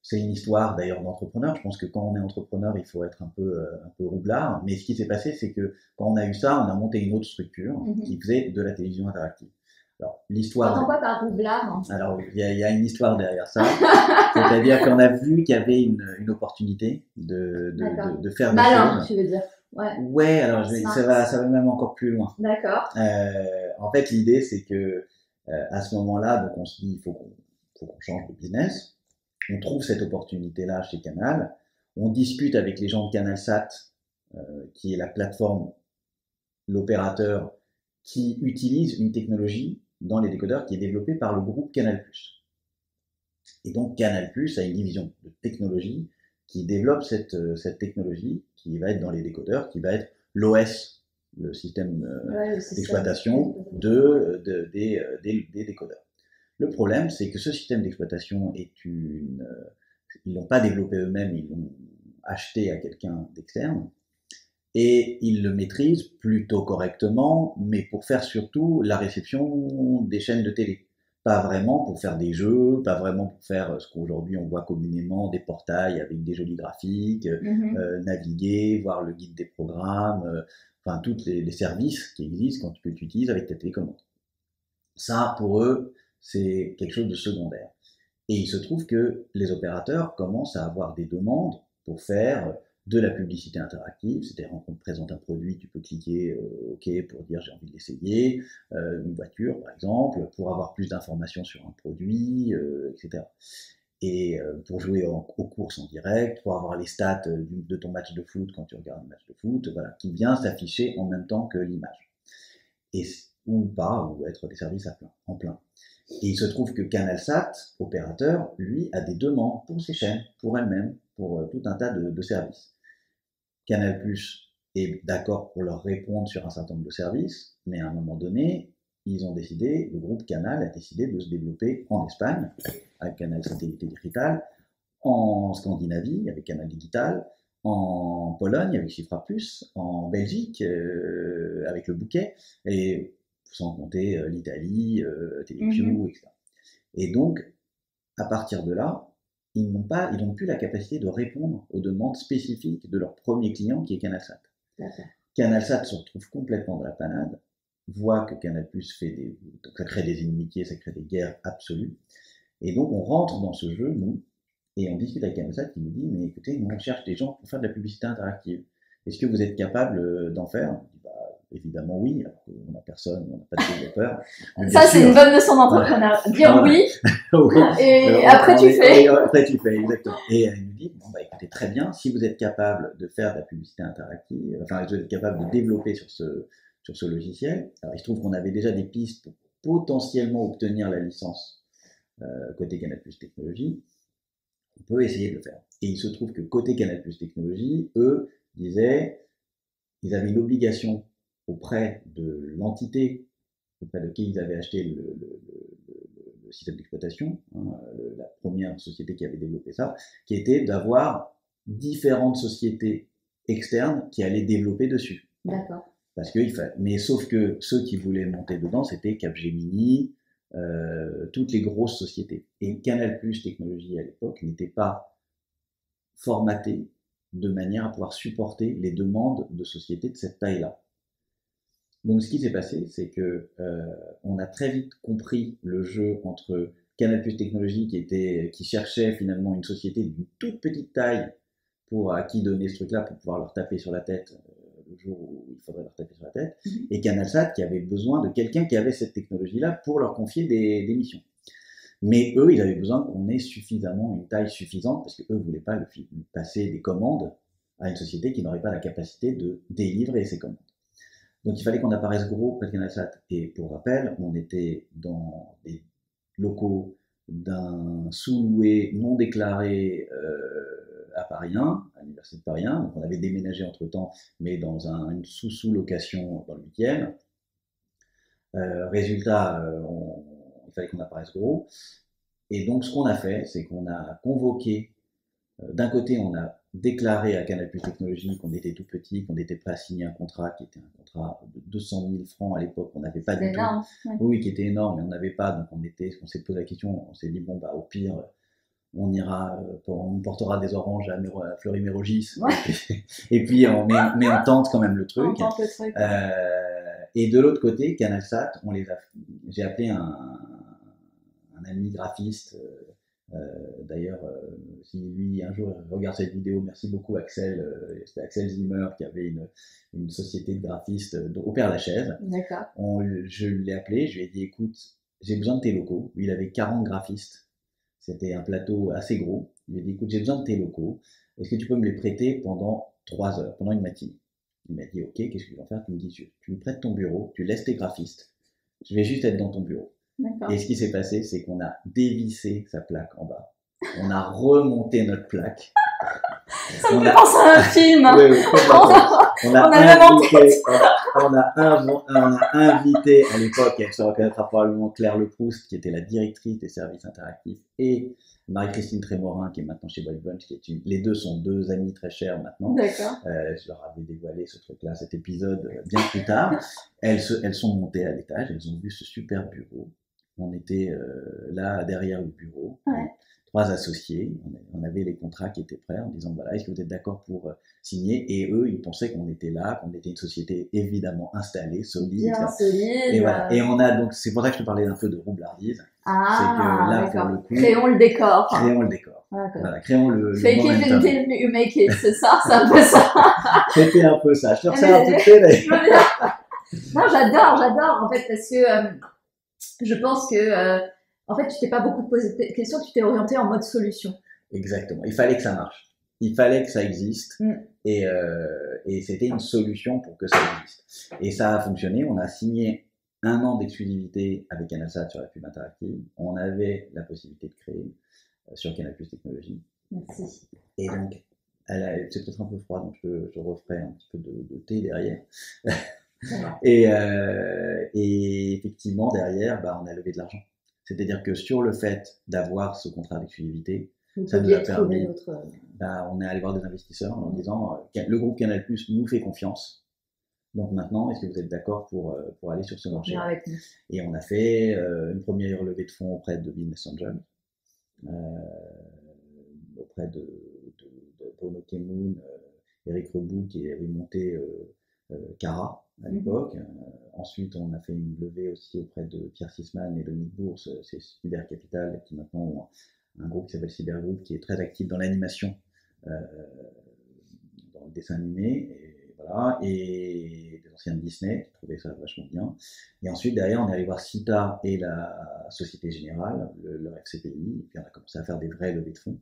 c'est une histoire d'ailleurs d'entrepreneur. Je pense que quand on est entrepreneur, il faut être un peu roublard. Mais ce qui s'est passé, c'est que quand on a eu ça, on a monté une autre structure qui faisait de la télévision interactive. Alors, l'histoire. T'entends quoi par roublard? Alors, il y a une histoire derrière ça. C'est-à-dire qu'on a vu qu'il y avait une opportunité de faire des malin, choses. tu veux dire. Ouais, alors ça va même encore plus loin. D'accord. En fait, l'idée, c'est que à ce moment-là, donc on se dit, il faut qu'on change de business. On trouve cette opportunité-là chez Canal. On discute avec les gens de CanalSat, qui est la plateforme, l'opérateur qui utilise une technologie dans les décodeurs qui est développée par le groupe Canal+. Et donc Canal+ a une division de technologie qui développe cette technologie qui va être dans les décodeurs, qui va être l'OS le système d'exploitation des décodeurs. Le problème, c'est que ce système d'exploitation ils l'ont pas développé eux-mêmes, ils l'ont acheté à quelqu'un d'externe, et ils le maîtrisent plutôt correctement, mais pour faire surtout la réception des chaînes de télé. Pas vraiment pour faire des jeux, pas vraiment pour faire ce qu'aujourd'hui on voit communément, des portails avec des jolis graphiques, naviguer, voir le guide des programmes, enfin tous les services qui existent que tu utilises avec ta télécommande. Ça, pour eux, c'est quelque chose de secondaire. Et il se trouve que les opérateurs commencent à avoir des demandes pour faire de la publicité interactive, c'est-à-dire quand on te présente un produit, tu peux cliquer OK pour dire j'ai envie de l'essayer, une voiture par exemple, pour avoir plus d'informations sur un produit, etc. Et pour jouer aux courses en direct, pour avoir les stats de ton match de foot quand tu regardes un match de foot, voilà, qui vient s'afficher en même temps que l'image. Ou pas, ou être des services en plein. Et il se trouve que CanalSat, opérateur, lui, a des demandes pour ses chaînes, pour elle-même, pour tout un tas de services. Canal+ est d'accord pour leur répondre sur un certain nombre de services, mais à un moment donné, le groupe Canal a décidé de se développer en Espagne, avec Canal Satellite Digital, en Scandinavie, avec Canal Digital, en Pologne, avec Cifra+, en Belgique, avec le Bouquet, et sans compter l'Italie, Telepiu, etc. Et donc, à partir de là, ils n'ont plus la capacité de répondre aux demandes spécifiques de leur premier client qui est CanalSat. CanalSat se retrouve complètement dans la panade, voit que Canal+ ça crée des inimitiés, ça crée des guerres absolues. Et donc on rentre dans ce jeu, nous, et on discute avec CanalSat qui nous dit, mais écoutez, nous on cherche des gens pour faire de la publicité interactive. Est-ce que vous êtes capable d'en faire? Évidemment oui, alors qu'on n'a personne, on n'a pas de développeur. Ça c'est une bonne leçon d'entrepreneur. Dire oui, et après tu fais. Et après tu fais, exactement. Et elle nous dit, bon écoutez, très bien, si vous êtes capable de faire de la publicité interactive, enfin vous êtes capable de développer sur ce logiciel, alors il se trouve qu'on avait déjà des pistes pour potentiellement obtenir la licence côté Canal+ Technologies, on peut essayer de le faire. Et il se trouve que côté Canal+ Technologies, eux disaient, ils avaient une obligation auprès de l'entité auprès de qui ils avaient acheté le système d'exploitation, la première société qui avait développé ça, qui était d'avoir différentes sociétés externes qui allaient développer dessus. D'accord. Parce que mais sauf que ceux qui voulaient monter dedans, c'était Capgemini, toutes les grosses sociétés. Et Canal+ Technologies à l'époque n'était pas formaté de manière à pouvoir supporter les demandes de sociétés de cette taille-là. Donc ce qui s'est passé, c'est que on a très vite compris le jeu entre Canal+ Technologies qui cherchait finalement une société d'une toute petite taille à qui donner ce truc-là pour pouvoir leur taper sur la tête le jour où il faudrait leur taper sur la tête, et CanalSat qui avait besoin de quelqu'un qui avait cette technologie-là pour leur confier des missions. Mais eux, ils avaient besoin qu'on ait suffisamment une taille suffisante parce qu'eux ne voulaient pas passer des commandes à une société qui n'aurait pas la capacité de délivrer ces commandes. Donc il fallait qu'on apparaisse gros près de CanalSat. Et pour rappel, on était dans les locaux d'un sous-loué non déclaré à Paris 1, à l'université de Paris 1. Donc on avait déménagé entre-temps, mais dans une sous-location dans le 8e. Résultat, il fallait qu'on apparaisse gros. Et donc ce qu'on a fait, c'est qu'on a convoqué, d'un côté on a déclaré à Canal+ Technologies qu'on était tout petit, qu'on était prêt à signer un contrat qui était un contrat de 200 000 francs à l'époque, on n'avait pas du tout. Ouais. Oui, qui était énorme, mais on n'avait pas, donc on s'est posé la question, on s'est dit bon au pire, on ira, on portera des oranges à Fleury-Mérogis, ouais. Et puis mais on tente quand même le truc. On tente le truc. Et de l'autre côté, CanalSat, j'ai appelé un ami graphiste. D'ailleurs, si lui un jour regarde cette vidéo, merci beaucoup Axel, c'était Axel Zimmer qui avait une société de graphistes au Père-Lachaise. D'accord. Je l'ai appelé, je lui ai dit écoute, j'ai besoin de tes locaux. Lui, il avait 40 graphistes, c'était un plateau assez gros. Je lui ai dit écoute, j'ai besoin de tes locaux, est-ce que tu peux me les prêter pendant 3 heures, pendant une matinée? Il m'a dit ok, qu'est-ce que tu vas faire? Tu me dis tu me prêtes ton bureau, tu laisses tes graphistes, je vais juste être dans ton bureau. Et ce qui s'est passé, c'est qu'on a dévissé sa plaque en bas. On a remonté notre plaque. Ça me fait penser à un film. Oui, on a on a invité à l'époque, elle se reconnaîtra probablement, Claire Leproust, qui était la directrice des services interactifs, et Marie-Christine Trémorin, qui est maintenant chez Boy Bunch, les deux sont deux amies très chères maintenant. D'accord. Je leur avais dévoilé ce truc-là, cet épisode bien plus tard. Elles sont montées à l'étage, elles ont vu ce super bureau. On était là derrière le bureau. Ouais. 3 associés, on avait les contrats qui étaient prêts en disant voilà, est-ce que vous êtes d'accord pour signer? Et eux, ils pensaient qu'on était là, qu'on était une société évidemment installée, solide. Bien solide. Et voilà. Et on a donc, c'est pour ça que je te parlais un peu de roublardise. Ah, c'est que là, d'accord. pour le coup, créons le décor. Créons le décor. Voilà, créons le Fake it until you make it, c'est ça, c'est un peu ça. C'était un peu ça. Je te ressens un peu de fait, Non, j'adore, en fait, parce que je pense que en fait, tu t'es pas beaucoup posé de questions, tu t'es orienté en mode solution. Exactement. Il fallait que ça marche. Il fallait que ça existe. Et c'était une solution pour que ça existe. Et ça a fonctionné. On a signé 1 an d'exclusivité avec CanalSat sur la pub interactive. On avait la possibilité de créer sur Canal+ Technologies. Merci. Et donc, c'est peut-être un peu froid, donc je referai un petit peu de thé derrière. Et effectivement, derrière, on a levé de l'argent. C'est-à-dire que sur le fait d'avoir ce contrat d'exclusivité, ça nous a permis, on est allé voir des investisseurs en disant le groupe Canal+ nous fait confiance. Donc maintenant, est-ce que vous êtes d'accord pour aller sur ce marché? Et on a fait une première levée de fonds auprès de Business Angel, auprès de Bruno Kemoun, Eric Reboux qui avait monté Cara à l'époque. Ensuite, on a fait une levée aussi auprès de Pierre Sisman et de Nick Bourse, c'est Cyber Capital, qui maintenant ont un groupe qui s'appelle Cyber Group, qui est très actif dans l'animation, dans le dessin animé, et voilà, et des anciens de Disney, qui trouvaient ça vachement bien. Et ensuite, derrière, on est allé voir Cita et la Société Générale, leur FCPI, et puis on a commencé à faire des vraies levées de fonds.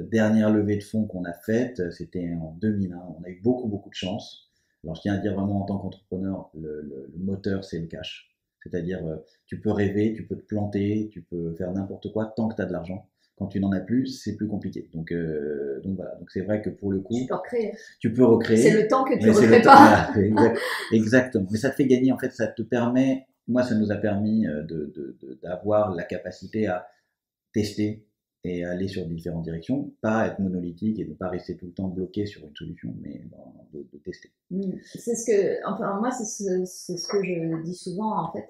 Dernière levée de fonds qu'on a faite, c'était en 2001. On a eu beaucoup de chance. Alors je tiens à dire vraiment en tant qu'entrepreneur, le moteur c'est le cash. C'est-à-dire tu peux rêver, tu peux te planter, tu peux faire n'importe quoi tant que tu as de l'argent. Quand tu n'en as plus, c'est plus compliqué. Donc voilà. Donc c'est vrai que pour le coup, tu peux recréer. C'est le temps que tu ne recrées pas. Voilà, exactement. Mais ça te fait gagner. En fait, ça te permet. Moi, ça nous a permis d'avoir la capacité à tester et aller sur différentes directions, pas être monolithique et ne pas rester tout le temps bloqué sur une solution, mais de tester. C'est ce que, enfin moi c'est ce que je dis souvent en fait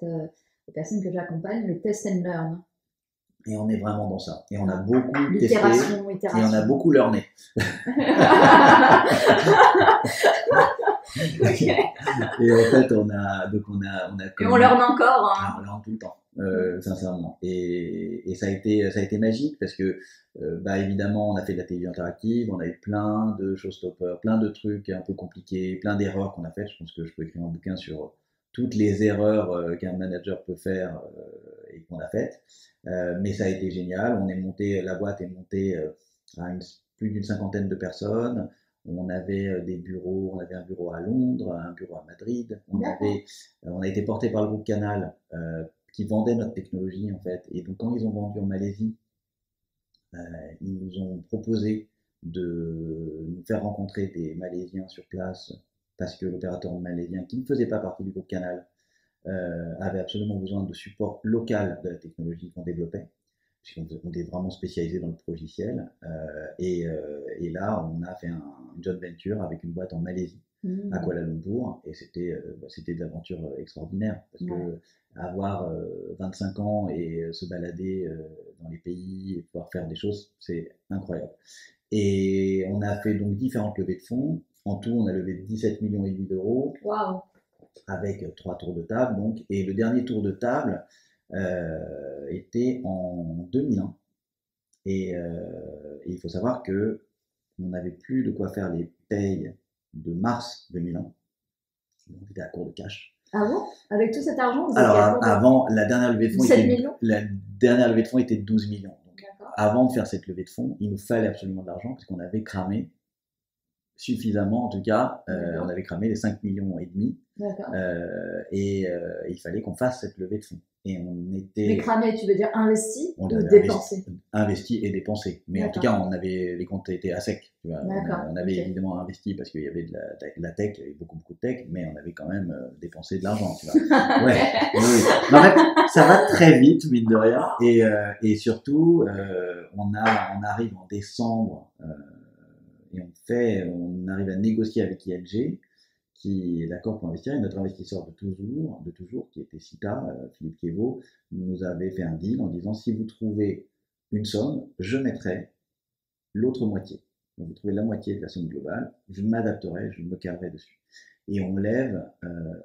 aux personnes que j'accompagne, le test and learn. Et on est vraiment dans ça. Et on a beaucoup testé. Itération. Et on a beaucoup learné. Et en fait, on a et on learn encore. Hein. On learn tout le temps. Sincèrement. Et ça a été magique parce que, évidemment, on a fait de la télévision interactive, on a eu plein de showstoppers, plein de trucs un peu compliqués, plein d'erreurs qu'on a faites. Je pense que je peux écrire un bouquin sur toutes les erreurs qu'un manager peut faire et qu'on a faites. Mais ça a été génial. La boîte est montée à plus d'une 50aine de personnes. On avait des bureaux, on avait un bureau à Londres, un bureau à Madrid. On a été porté par le groupe Canal qui vendait notre technologie en fait. Et donc quand ils ont vendu en Malaisie, ils nous ont proposé de nous faire rencontrer des Malaisiens sur place parce que l'opérateur malaisien qui ne faisait pas partie du groupe Canal avait absolument besoin de support local de la technologie qu'on développait, puisqu'on est vraiment spécialisé dans le logiciel. Et là, on a fait une joint venture avec une boîte en Malaisie, à Kuala Lumpur, et c'était de l'aventure extraordinaire, parce que avoir 25 ans et se balader dans les pays et pouvoir faire des choses, c'est incroyable. Et on a fait donc différentes levées de fonds. En tout, on a levé 17,5 millions d'euros. Wow. Avec 3 tours de table, donc. Et le dernier tour de table était en 2001. Et il faut savoir que on n'avait plus de quoi faire les payes de mars 2001. On était à court de cash. Ah bon? Avec tout cet argent, vous Alors avant, la dernière levée de fonds était 12 millions. Donc, avant de faire cette levée de fonds, il nous fallait absolument de l'argent parce qu'on avait cramé suffisamment, en tout cas, on avait cramé les 5,5 millions. Et il fallait qu'on fasse cette levée de fonds. Et on était. Mais cramé, tu veux dire investi ou dépensé? Investi et dépensé. Mais en tout cas, les comptes étaient à sec. Tu vois. On avait évidemment investi parce qu'il y avait de la tech, il y avait beaucoup de tech, mais on avait quand même dépensé de l'argent. Tu vois. Ouais. Oui. En fait, ça va très vite, mine de rien. Et surtout, on arrive en décembre et on arrive à négocier avec ING, qui est d'accord pour investir, et notre investisseur de toujours, qui était Cita, Philippe Kévaux, nous avait fait un deal en disant si vous trouvez une somme, je mettrai l'autre moitié. Donc vous trouvez la moitié de la somme globale, je m'adapterai, je me calerai dessus. Et on lève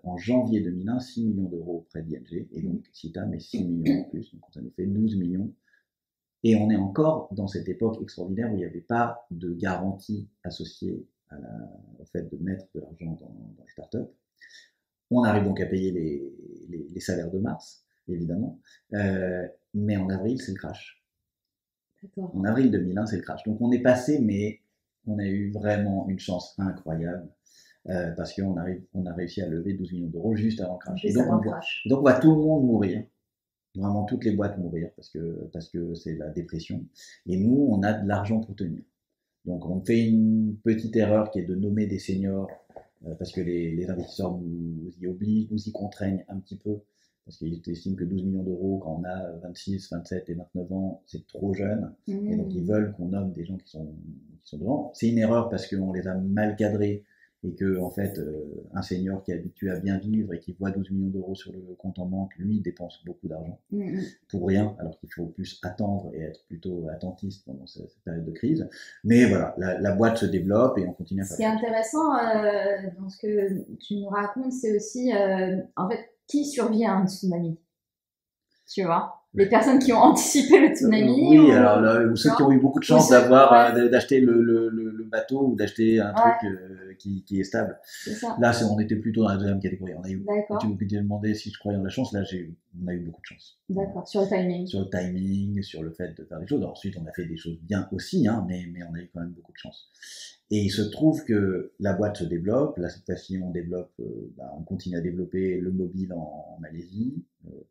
en janvier 2001 6 millions d'euros auprès d'ING, et donc Cita met 6 millions en plus, donc ça nous fait 12 millions. Et on est encore dans cette époque extraordinaire où il n'y avait pas de garantie associée au fait de mettre de l'argent dans les startups. On arrive donc à payer les salaires de mars, évidemment, mais en avril, c'est le crash. En avril 2001, c'est le crash. Donc on est passé, mais on a eu vraiment une chance incroyable, parce qu'on a réussi à lever 12 millions d'euros juste avant le crash. Et donc on voit tout le monde mourir. Vraiment toutes les boîtes mourir parce que c'est la dépression. Et nous, on a de l'argent pour tenir. Donc on fait une petite erreur qui est de nommer des seniors parce que les investisseurs nous y obligent, nous y contraignent un petit peu parce qu'ils estiment que 12 millions d'euros quand on a 26, 27 et 29 ans, c'est trop jeune. Et donc ils veulent qu'on nomme des gens qui sont devant. C'est une erreur parce qu'on les a mal cadrés. Et que, en fait, un senior qui est habitué à bien vivre et qui voit 12 millions d'euros sur le compte en banque, lui, dépense beaucoup d'argent pour rien, alors qu'il faut plus attendre et être plutôt attentiste pendant cette période de crise. Mais voilà, la boîte se développe et on continue à faire. Ce qui est intéressant dans ce que tu nous racontes, c'est aussi, en fait, qui survit à un tsunami, tu vois? Les personnes qui ont anticipé le tsunami. Oui, alors là, ou ceux qui ont eu beaucoup de chance d'acheter le bateau ou d'acheter un truc qui est stable. Ça. Là, on était plutôt dans la deuxième catégorie. Quand tu me demandais si je croyais en la chance, là, on a eu beaucoup de chance. D'accord, sur le timing. Sur le timing, sur le fait de faire des choses. Alors, ensuite, on a fait des choses bien aussi, hein, mais on a eu quand même beaucoup de chance. Et il se trouve que la boîte se développe. Là, cette fois-ci, on continue à développer le mobile en Malaisie,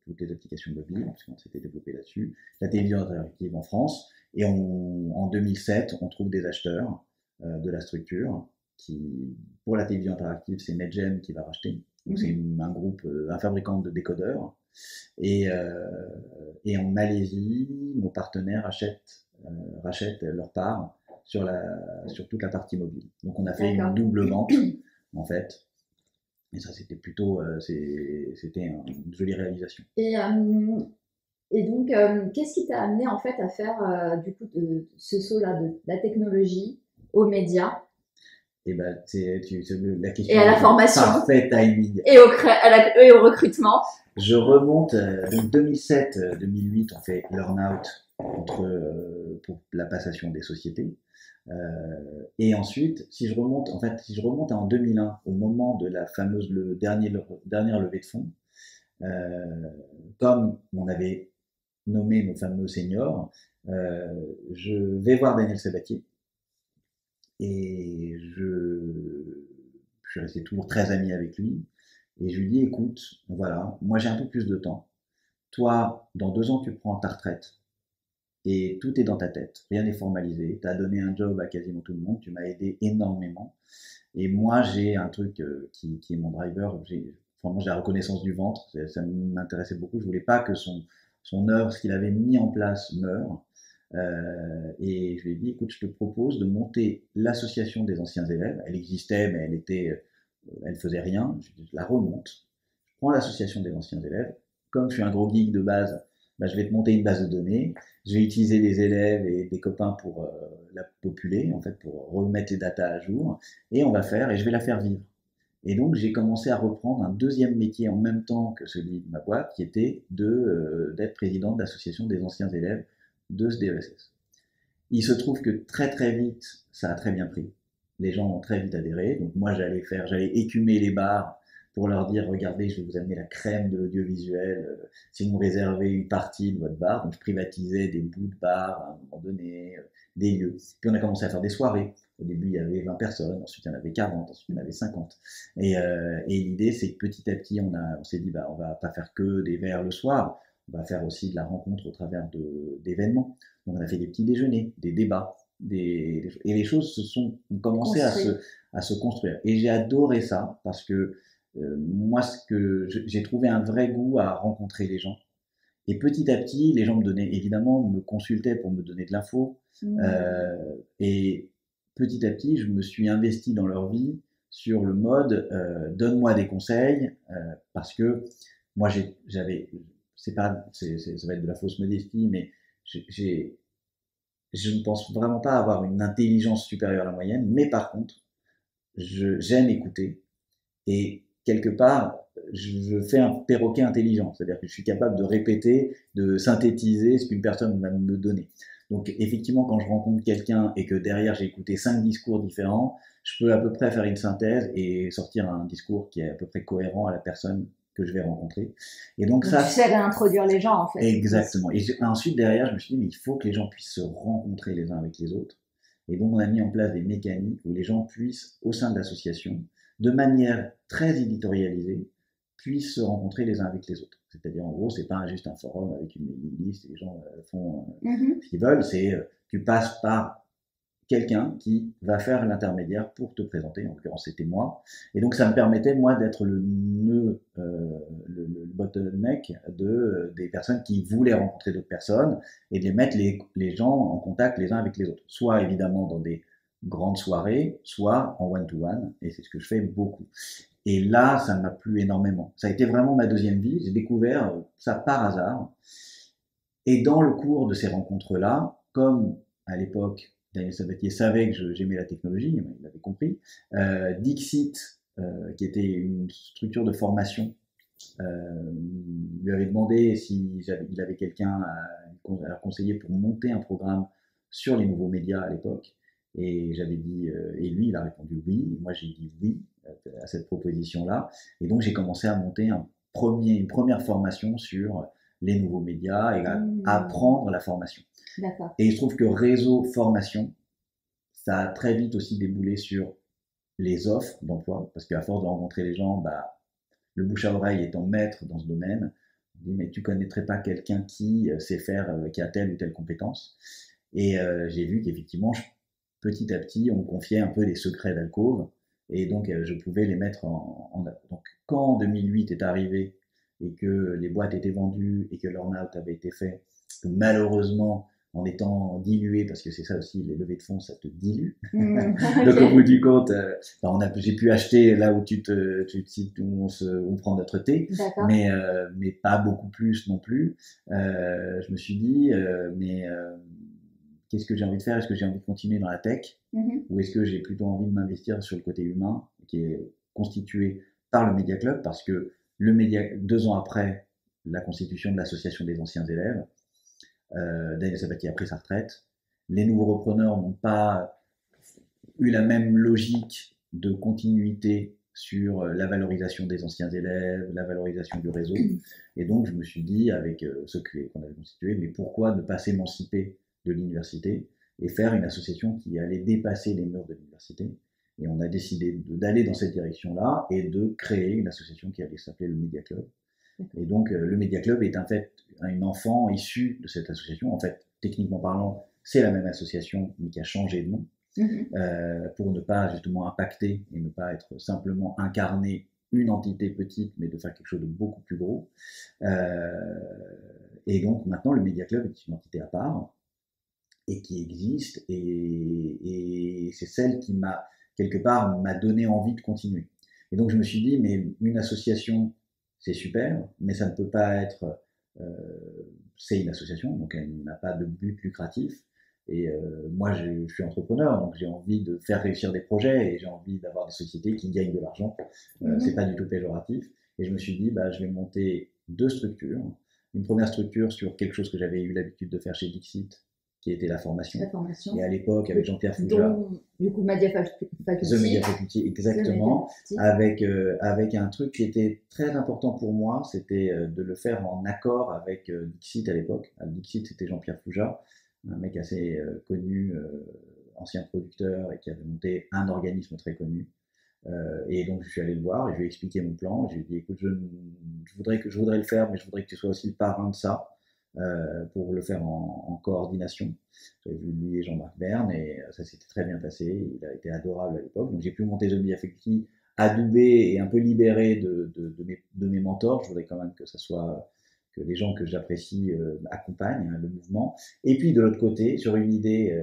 toutes les applications mobiles, puisqu'on s'était développé là-dessus. La télévision interactive en France. Et en 2007, on trouve des acheteurs de la structure pour la télévision interactive, c'est NetGem qui va racheter. Donc, c'est un groupe, un fabricant de décodeurs. Et en Malaisie, nos partenaires rachètent leur part sur toute la partie mobile. Donc on a fait une double vente en fait, et ça c'était c'était une jolie réalisation. Et donc qu'est-ce qui t'a amené en fait à faire du coup ce saut-là de la technologie aux médias? Et c'est la question. Et à la formation. Parfait timing. Et au recrutement. Je remonte, donc 2007-2008, on fait l'earn-out pour la passation des sociétés. Et ensuite, si je remonte en 2001, au moment de la fameuse dernière levée de fonds, comme on avait nommé nos fameux seniors, je vais voir Daniel Sabatier et je suis resté toujours très ami avec lui. Et je lui dis, écoute, voilà, moi j'ai un peu plus de temps. Toi, dans 2 ans, tu prends ta retraite. Et tout est dans ta tête. Rien n'est formalisé. Tu as donné un job à quasiment tout le monde. Tu m'as aidé énormément. Et moi, j'ai un truc qui est mon driver. Vraiment, j'ai la reconnaissance du ventre. Ça m'intéressait beaucoup. Je voulais pas que son œuvre, ce qu'il avait mis en place, meure. Et je lui ai dit, écoute, je te propose de monter l'association des anciens élèves. Elle existait, mais elle faisait rien. Je la remonte. Je prends l'association des anciens élèves. Comme je suis un gros geek de base, je vais te monter une base de données. Je vais utiliser des élèves et des copains pour la populer, en fait, pour remettre les datas à jour. Et je vais la faire vivre. Et donc, j'ai commencé à reprendre un deuxième métier en même temps que celui de ma boîte, qui était d'être président de l'association des anciens élèves de ce DESS. Il se trouve que très très vite, ça a très bien pris. Les gens ont très vite adhéré. Donc moi, j'allais écumer les bars pour leur dire, regardez, je vais vous amener la crème de l'audiovisuel, si vous me réservez une partie de votre bar. Donc je privatisais des bouts de bar à un moment donné, des lieux. Puis on a commencé à faire des soirées. Au début, il y avait 20 personnes, ensuite il y en avait 40, ensuite il y en avait 50. Et l'idée, c'est que petit à petit, on s'est dit, bah, on va pas faire que des verres le soir, on va faire aussi de la rencontre au travers d'événements. Donc on a fait des petits déjeuners, des débats, et les choses ont commencé à se construire. Et j'ai adoré ça parce que moi, j'ai trouvé un vrai goût à rencontrer les gens. Et petit à petit, les gens me consultaient pour me donner de l'info. Et petit à petit, je me suis investi dans leur vie sur le mode donne-moi des conseils, parce que moi, ça va être de la fausse modestie, mais je ne pense vraiment pas avoir une intelligence supérieure à la moyenne, mais par contre, j'aime écouter. Et quelque part, je fais un perroquet intelligent, c'est-à-dire que je suis capable de répéter, de synthétiser ce qu'une personne va me donner. Donc effectivement, quand je rencontre quelqu'un et que derrière j'ai écouté 5 discours différents, je peux à peu près faire une synthèse et sortir un discours qui est à peu près cohérent à la personne que je vais rencontrer. Et donc ça, tu sais réintroduire les gens en fait. Exactement. Et ensuite derrière, je me suis dit mais il faut que les gens puissent se rencontrer les uns avec les autres. Et donc on a mis en place des mécaniques où les gens puissent, au sein de l'association, de manière très éditorialisée, puissent se rencontrer les uns avec les autres. C'est-à-dire, en gros, c'est pas juste un forum avec une mailing list et les gens font ce qu'ils veulent, c'est tu passes par quelqu'un qui va faire l'intermédiaire pour te présenter. En l'occurrence, c'était moi. Et donc, ça me permettait, moi, d'être le nœud, le bottleneck des personnes qui voulaient rencontrer d'autres personnes et de les mettre les gens en contact les uns avec les autres. Soit, évidemment, dans des grandes soirées, soit en one-to-one. Et c'est ce que je fais beaucoup. Et là, ça m'a plu énormément. Ça a été vraiment ma deuxième vie. J'ai découvert ça par hasard. Et dans le cours de ces rencontres-là, comme à l'époque, Daniel Sabatier savait que j'aimais la technologie, il l'avait compris, Dixit, qui était une structure de formation, lui avait demandé s'il avait quelqu'un à conseiller pour monter un programme sur les nouveaux médias à l'époque. Et j'avais dit, et lui, il a répondu oui. Et moi, j'ai dit oui à cette proposition-là. Et donc, j'ai commencé à monter une première formation sur les nouveaux médias et à apprendre la formation. Et il se trouve que réseau formation, ça a très vite aussi déboulé sur les offres d'emploi, parce qu'à force de rencontrer les gens, bah, le bouche à oreille étant maître dans ce domaine, on dit mais tu connaîtrais pas quelqu'un qui sait faire, qui a telle ou telle compétence. Et j'ai vu qu'effectivement, petit à petit, on me confiait un peu des secrets d'alcôve, et donc je pouvais les mettre en donc quand 2008 est arrivé et que les boîtes étaient vendues et que l'earn-out avait été fait, que malheureusement en étant dilué, parce que c'est ça aussi, les levées de fonds, ça te dilue. Donc au bout du compte, j'ai pu acheter là où où on prend notre thé, mais pas beaucoup plus non plus. Je me suis dit, qu'est-ce que j'ai envie de faire? Est-ce que j'ai envie de continuer dans la tech, ou est-ce que j'ai plutôt envie de m'investir sur le côté humain, qui est constitué par le Media Club, parce que 2 ans après la constitution de l'association des anciens élèves, Daniel Sabatier a pris sa retraite. Les nouveaux repreneurs n'ont pas eu la même logique de continuité sur la valorisation des anciens élèves, la valorisation du réseau. Et donc, je me suis dit, avec ce qu'on avait constitué, mais pourquoi ne pas s'émanciper de l'université et faire une association qui allait dépasser les murs de l'université. Et on a décidé d'aller dans cette direction-là et de créer une association qui allait s'appeler le Media Club. Et donc, le Media Club est en fait un enfant issu de cette association. En fait, techniquement parlant, c'est la même association, mais qui a changé de nom, pour ne pas justement impacter et ne pas être simplement incarner une entité petite, mais de faire quelque chose de beaucoup plus gros. Et donc, maintenant, le Media Club est une entité à part et qui existe, et c'est celle qui quelque part, m'a donné envie de continuer. Et donc, je me suis dit, mais une association, c'est super, mais ça ne peut pas être, c'est une association, donc elle n'a pas de but lucratif. Et moi, je suis entrepreneur, donc j'ai envie de faire réussir des projets et j'ai envie d'avoir des sociétés qui gagnent de l'argent. C'est pas du tout péjoratif. Et je me suis dit, je vais monter 2 structures. Une première structure sur quelque chose que j'avais eu l'habitude de faire chez Dixit, qui était la formation. La formation. Et à l'époque, avec Jean-Pierre Fouja. Donc, du coup, Media Faculty. The Media Faculty, exactement. Avec un truc qui était très important pour moi, c'était de le faire en accord avec Dixit à l'époque. Dixit, c'était Jean-Pierre Fouja, un mec assez connu, ancien producteur et qui avait monté un organisme très connu. Et donc je suis allé le voir et je lui ai expliqué mon plan. Je lui ai dit écoute, je voudrais le faire, mais je voudrais que tu sois aussi le parrain de ça pour le faire en coordination. J'avais vu lui et Jean-Marc Verne et ça s'était très bien passé. Il a été adorable à l'époque. Donc j'ai pu monter The Media Faculty adoubé et un peu libéré de mes mentors. Je voudrais quand même que ça soit que les gens que j'apprécie accompagnent le mouvement. Et puis de l'autre côté, sur une idée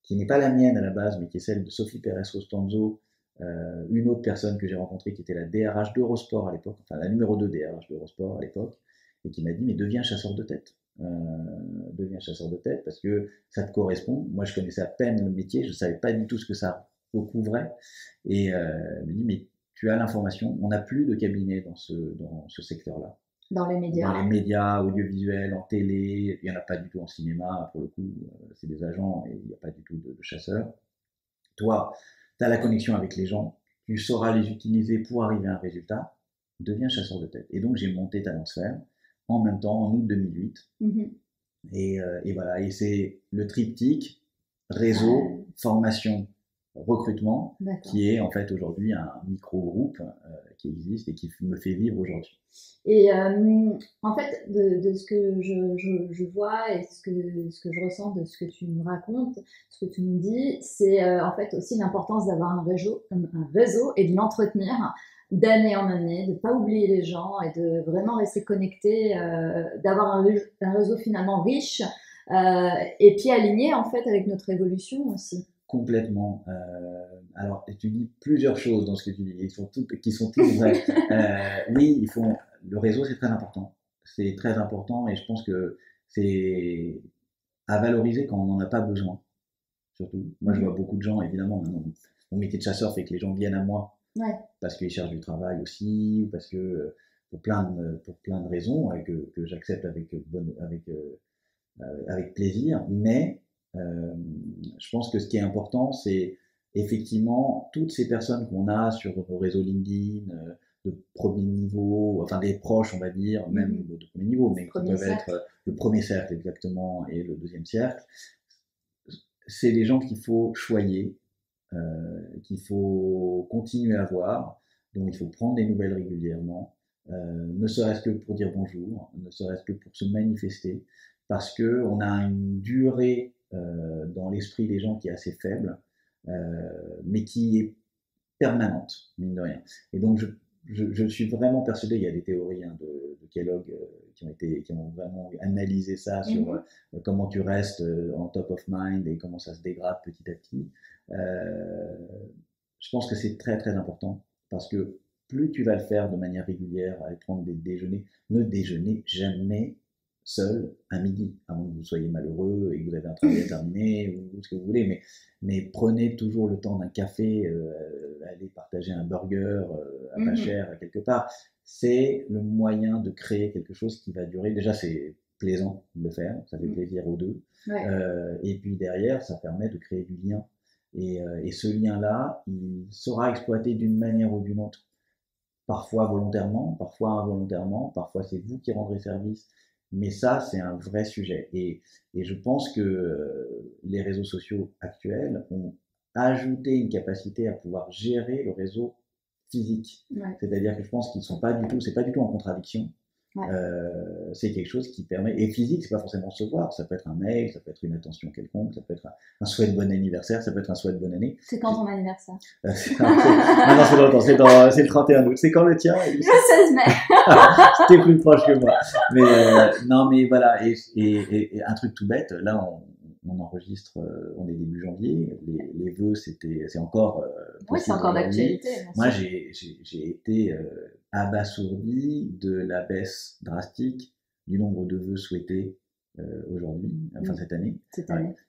qui n'est pas la mienne à la base, mais qui est celle de Sophie Pérez-Rostanzo, une autre personne que j'ai rencontrée qui était la DRH d'Eurosport à l'époque, enfin la numéro 2 DRH d'Eurosport à l'époque, et qui m'a dit mais deviens chasseur de tête. Deviens chasseur de tête parce que ça te correspond. Moi je connaissais à peine le métier, je savais pas du tout ce que ça recouvrait, et il me dit mais tu as l'information, on n'a plus de cabinet dans ce secteur-là. Dans les médias. Dans les médias, audiovisuels, en télé, il n'y en a pas du tout en cinéma, pour le coup, c'est des agents et il n'y a pas du tout de chasseurs. Toi, tu as la connexion avec les gens, tu sauras les utiliser pour arriver à un résultat, deviens chasseur de tête. Et donc j'ai monté Talentsphère en même temps, en août 2008. Et voilà, et c'est le triptyque réseau, formation, recrutement, qui est en fait aujourd'hui un micro-groupe qui existe et qui me fait vivre aujourd'hui. Et en fait, de ce que je vois et ce que je ressens de ce que tu nous racontes, ce que tu nous dis, c'est en fait aussi l'importance d'avoir un réseau et de l'entretenir d'année en année, de ne pas oublier les gens et de vraiment rester connecté, d'avoir un réseau finalement riche et puis aligné en fait avec notre évolution aussi. Complètement. Alors, tu dis plusieurs choses dans ce que tu dis, qui sont toutes vraies. Oui, le réseau, c'est très important. C'est très important et je pense que c'est à valoriser quand on n'en a pas besoin. Surtout. Moi, je vois beaucoup de gens, évidemment, maintenant, mon métier de chasseur fait que les gens viennent à moi parce qu'ils cherchent du travail aussi, ou parce que pour plein de raisons que j'accepte avec plaisir, mais je pense que ce qui est important, c'est effectivement toutes ces personnes qu'on a sur nos réseaux LinkedIn, de premier niveau, enfin des proches, on va dire, même de premier niveau, mais qui peuvent être le premier cercle exactement et le deuxième cercle. C'est des gens qu'il faut choyer, qu'il faut continuer à voir, dont il faut prendre des nouvelles régulièrement, ne serait-ce que pour dire bonjour, ne serait-ce que pour se manifester, parce que on a une durée dans l'esprit des gens qui est assez faible, mais qui est permanente, mine de rien. Et donc je suis vraiment persuadé, il y a des théories de Kellogg qui ont vraiment analysé ça sur comment tu restes en top of mind et comment ça se dégrade petit à petit. Je pense que c'est très très important parce que plus tu vas le faire de manière régulière, aller prendre des déjeuners, ne déjeunez jamais seul à midi, à moins que vous soyez malheureux et que vous avez un travail à terminer ou ce que vous voulez, mais prenez toujours le temps d'un café, allez partager un burger à pas cher quelque part. C'est le moyen de créer quelque chose qui va durer. Déjà, c'est plaisant de le faire, ça fait plaisir aux deux. Et puis derrière, ça permet de créer du lien. Et ce lien-là, il sera exploité d'une manière ou d'une autre. Parfois volontairement, parfois involontairement, parfois c'est vous qui rendrez service. Mais ça, c'est un vrai sujet. Et je pense que les réseaux sociaux actuels ont ajouté une capacité à pouvoir gérer le réseau physique. C'est-à-dire que je pense qu'ils sont pas du tout, c'est pas du tout en contradiction. C'est quelque chose qui permet, et physique, c'est pas forcément se voir, ça peut être un mail, ça peut être une attention quelconque, ça peut être un souhait de bon anniversaire, ça peut être un souhait de bonne année. C'est quand ton anniversaire? Non, c'est longtemps, c'est le 31 août. C'est quand le tien? Le 16 mai. C'était plus proche que moi. Mais non, mais voilà, et un truc tout bête, là on enregistre, on est début janvier, les vœux c'est encore oui, c'est encore d'actualité. Moi j'ai été abasourdi de la baisse drastique du nombre de vœux souhaités aujourd'hui, enfin cette année.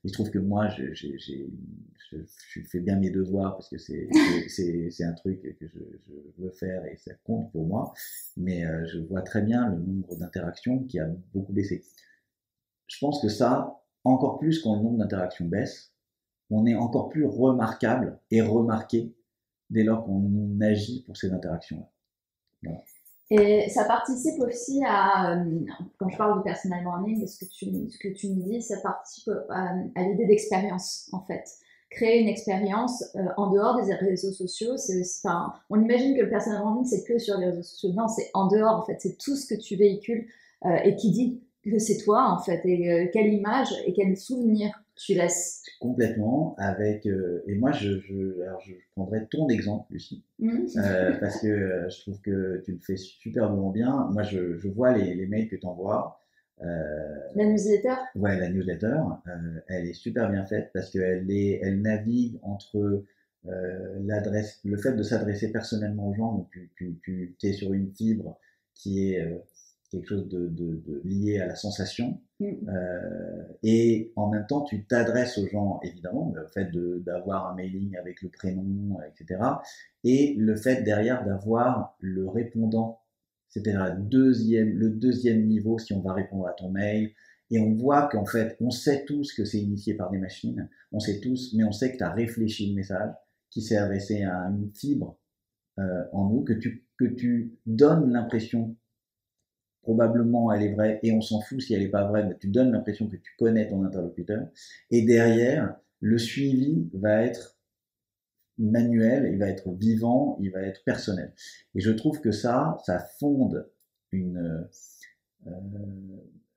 Il se trouve que moi je fais bien mes devoirs parce que c'est un truc que je veux faire et ça compte pour moi, mais je vois très bien le nombre d'interactions qui a beaucoup baissé. Je pense que ça, encore plus quand le nombre d'interactions baisse, on est encore plus remarquable et remarqué dès lors qu'on agit pour ces interactions-là. Voilà. Et ça participe aussi à, quand je parle de personal branding, ce que tu me dis, ça participe à l'idée d'expérience, en fait. Créer une expérience en dehors des réseaux sociaux, c'est aussi, enfin, on imagine que le personal branding, c'est que sur les réseaux sociaux. Non, c'est en dehors, en fait. C'est tout ce que tu véhicules et qui dit que c'est toi, en fait, et quelle image et quel souvenir tu laisses. Complètement, avec et moi alors je prendrais ton exemple, Lucie, parce que je trouve que tu le fais superbement bien. Moi, je vois les mails que tu envoies. La newsletter. Ouais, la newsletter, elle est super bien faite parce elle navigue entre l'adresse, le fait de s'adresser personnellement aux gens. Donc tu es sur une fibre qui est quelque chose de lié à la sensation. Et en même temps, tu t'adresses aux gens, évidemment, le fait d'avoir un mailing avec le prénom, etc. Et le fait derrière d'avoir le répondant, c'est-à-dire le deuxième niveau, si on va répondre à ton mail. Et on voit qu'en fait, on sait tous que c'est initié par des machines, on sait tous, mais on sait que tu as réfléchi le message, qui s'est adressé à une fibre en nous, que tu donnes l'impression, probablement elle est vraie, et on s'en fout si elle n'est pas vraie, mais tu donnes l'impression que tu connais ton interlocuteur, et derrière, le suivi va être manuel, il va être vivant, il va être personnel. Et je trouve que ça fonde une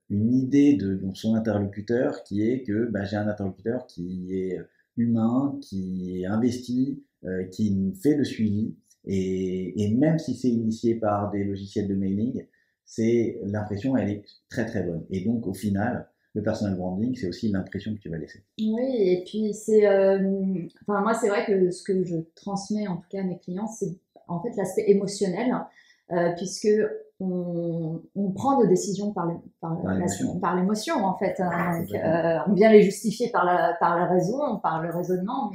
idée de son interlocuteur qui est que j'ai un interlocuteur qui est humain, qui est investi, qui fait le suivi, et même si c'est initié par des logiciels de mailing, c'est l'impression, elle est très très bonne. Et donc au final, le personal branding, c'est aussi l'impression que tu vas laisser. Oui, et puis c'est, enfin moi c'est vrai que ce que je transmets en tout cas à mes clients, c'est en fait l'aspect émotionnel, puisque on prend nos décisions par l'émotion en fait. Hein, donc, on vient les justifier par la raison, par le raisonnement,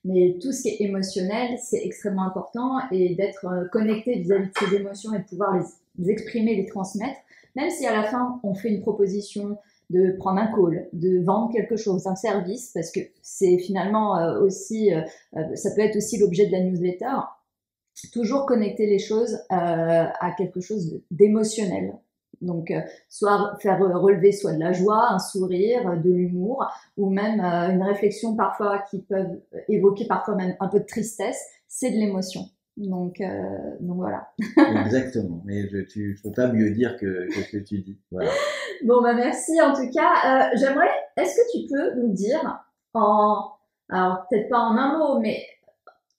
mais tout ce qui est émotionnel, c'est extrêmement important, et d'être connecté vis-à-vis de ces émotions et de pouvoir les exprimer, les transmettre, même si à la fin on fait une proposition de prendre un call, de vendre quelque chose, un service, parce que c'est finalement aussi, ça peut être aussi l'objet de la newsletter, toujours connecter les choses à quelque chose d'émotionnel. Donc, soit faire relever soit de la joie, un sourire, de l'humour, ou même une réflexion parfois qui peuvent évoquer parfois même un peu de tristesse, c'est de l'émotion. Donc voilà. Exactement, mais je peux pas mieux dire que ce que tu dis. Voilà. Bon, merci en tout cas. Est-ce que tu peux nous dire alors peut-être pas en un mot, mais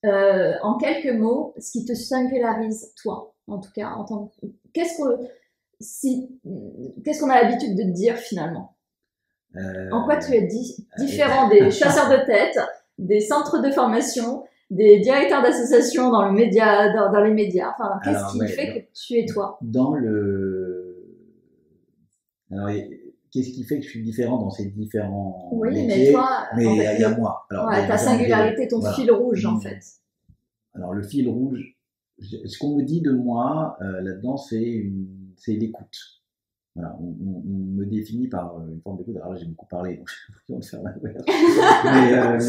en quelques mots, ce qui te singularise, toi, en tout cas, qu'est-ce qu'on a l'habitude de te dire finalement? En quoi tu es différent des chasseurs de tête, des centres de formation, des directeurs d'associations dans les médias, enfin, qu'est-ce qui fait que tu es toi? Alors, qu'est-ce qui fait que je suis différent dans ces différents métiers? Mais toi, mais il y a moi. Alors, ta singularité, ton fil rouge, en fait. Alors, le fil rouge, ce qu'on me dit de moi là-dedans, c'est l'écoute. Voilà, on me définit par une forme d'écoute. Alors là, j'ai beaucoup parlé, donc j'ai l'impression de faire l'inverse.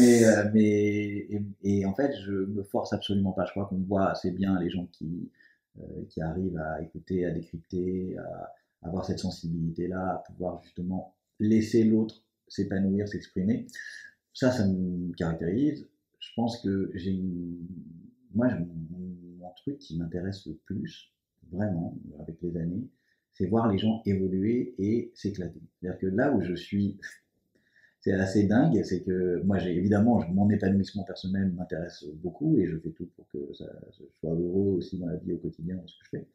Et en fait, je me force absolument pas. Je crois qu'on voit assez bien les gens qui arrivent à écouter, à décrypter, à avoir cette sensibilité-là, à pouvoir justement laisser l'autre s'épanouir, s'exprimer. Ça me caractérise. Je pense que mon truc qui m'intéresse le plus, vraiment, avec les années, c'est voir les gens évoluer et s'éclater. C'est-à-dire que là où je suis, c'est assez dingue, c'est que moi, évidemment, mon épanouissement personnel m'intéresse beaucoup et je fais tout pour que je sois heureux aussi dans la vie au quotidien, dans ce que je fais.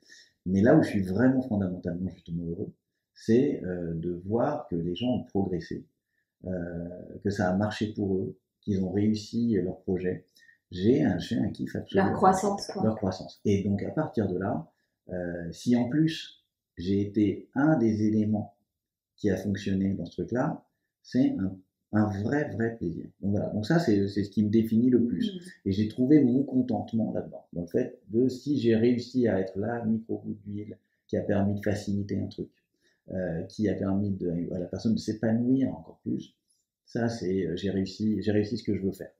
Mais là où je suis vraiment fondamentalement justement heureux, c'est de voir que les gens ont progressé, que ça a marché pour eux, qu'ils ont réussi leur projet. J'ai un kiff absolu. Leur croissance, quoi. Leur croissance. Et donc à partir de là, si en plus j'ai été un des éléments qui a fonctionné dans ce truc-là, c'est un vrai plaisir. Donc voilà, donc ça c'est ce qui me définit le plus. Et j'ai trouvé mon contentement là-dedans, dans le fait de si j'ai réussi à être là, micro-coup d'huile qui a permis de faciliter un truc, qui a permis à la personne de s'épanouir encore plus. Ça, c'est j'ai réussi ce que je veux faire.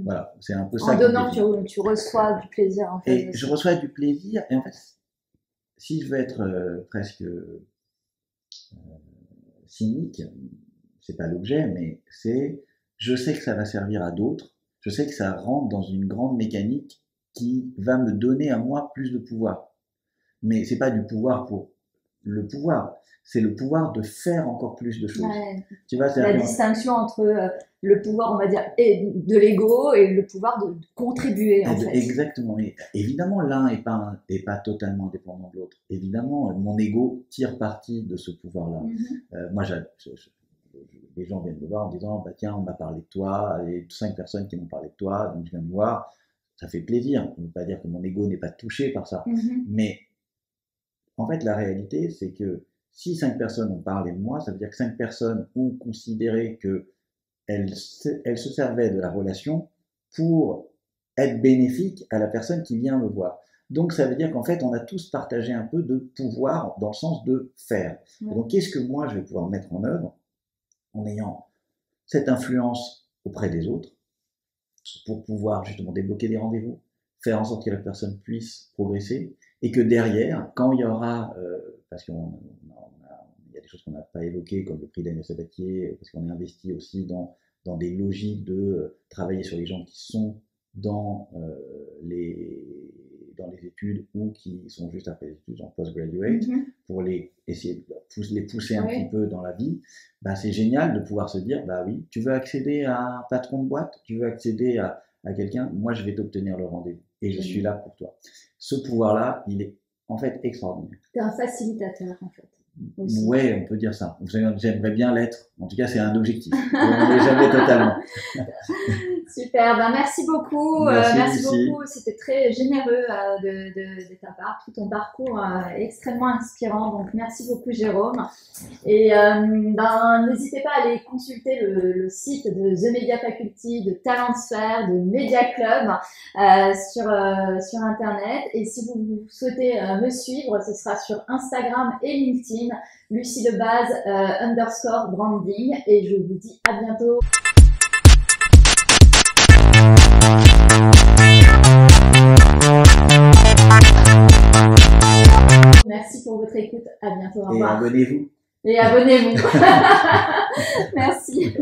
Voilà, c'est un peu ça. En donnant, tu reçois du plaisir. En fait, et je reçois du plaisir. Et en fait, si je veux être presque cynique, c'est pas l'objet, mais c'est, je sais que ça va servir à d'autres. Je sais que ça rentre dans une grande mécanique qui va me donner à moi plus de pouvoir. Mais c'est pas du pouvoir pour le pouvoir, c'est le pouvoir de faire encore plus de choses. Ouais. Tu vois, la distinction entre le pouvoir, on va dire, de l'ego et le pouvoir de contribuer, en fait. Exactement. Et évidemment, l'un n'est pas totalement dépendant de l'autre. Évidemment, mon ego tire parti de ce pouvoir-là. Moi, les gens viennent me voir en disant, bah tiens, on m'a parlé de toi, il y a 5 personnes qui m'ont parlé de toi, donc je viens de voir. Ça fait plaisir. On ne veut pas dire que mon ego n'est pas touché par ça. Mais en fait, la réalité, c'est que si 5 personnes ont parlé de moi, ça veut dire que 5 personnes ont considéré qu'elles se servaient de la relation pour être bénéfique à la personne qui vient me voir. Donc, ça veut dire qu'en fait, on a tous partagé un peu de pouvoir dans le sens de faire. Donc, qu'est-ce que moi, je vais pouvoir mettre en œuvre en ayant cette influence auprès des autres pour pouvoir justement débloquer des rendez-vous, faire en sorte que la personne puisse progresser, et que derrière, quand il y aura, parce qu'il y a des choses qu'on n'a pas évoquées, comme le prix d'Agnès Sabatier, parce qu'on est investi aussi dans des logiques de travailler sur les gens qui sont dans les études ou qui sont juste après les études en postgraduate, pour essayer de les pousser un petit peu dans la vie. Bah, c'est génial de pouvoir se dire, bah oui, tu veux accéder à un patron de boîte, tu veux accéder à quelqu'un, moi je vais t'obtenir le rendez-vous et je suis là pour toi. Ce pouvoir-là, il est en fait extraordinaire. Tu es un facilitateur en fait. Oui, on peut dire ça. J'aimerais bien l'être. En tout cas, c'est un objectif. On n'est jamais totalement. Super, ben merci beaucoup. Merci beaucoup. C'était très généreux de ta part. Tout ton parcours est extrêmement inspirant. Donc, merci beaucoup, Jérôme. Et n'hésitez pas à aller consulter le site de The Media Faculty, de Talentsphere, de Media Club sur Internet. Et si vous souhaitez me suivre, ce sera sur Instagram et LinkedIn, Lucie Lebaz _branding. Et je vous dis à bientôt. Merci pour votre écoute. À bientôt. Au revoir. Et abonnez-vous. Et abonnez-vous. Merci.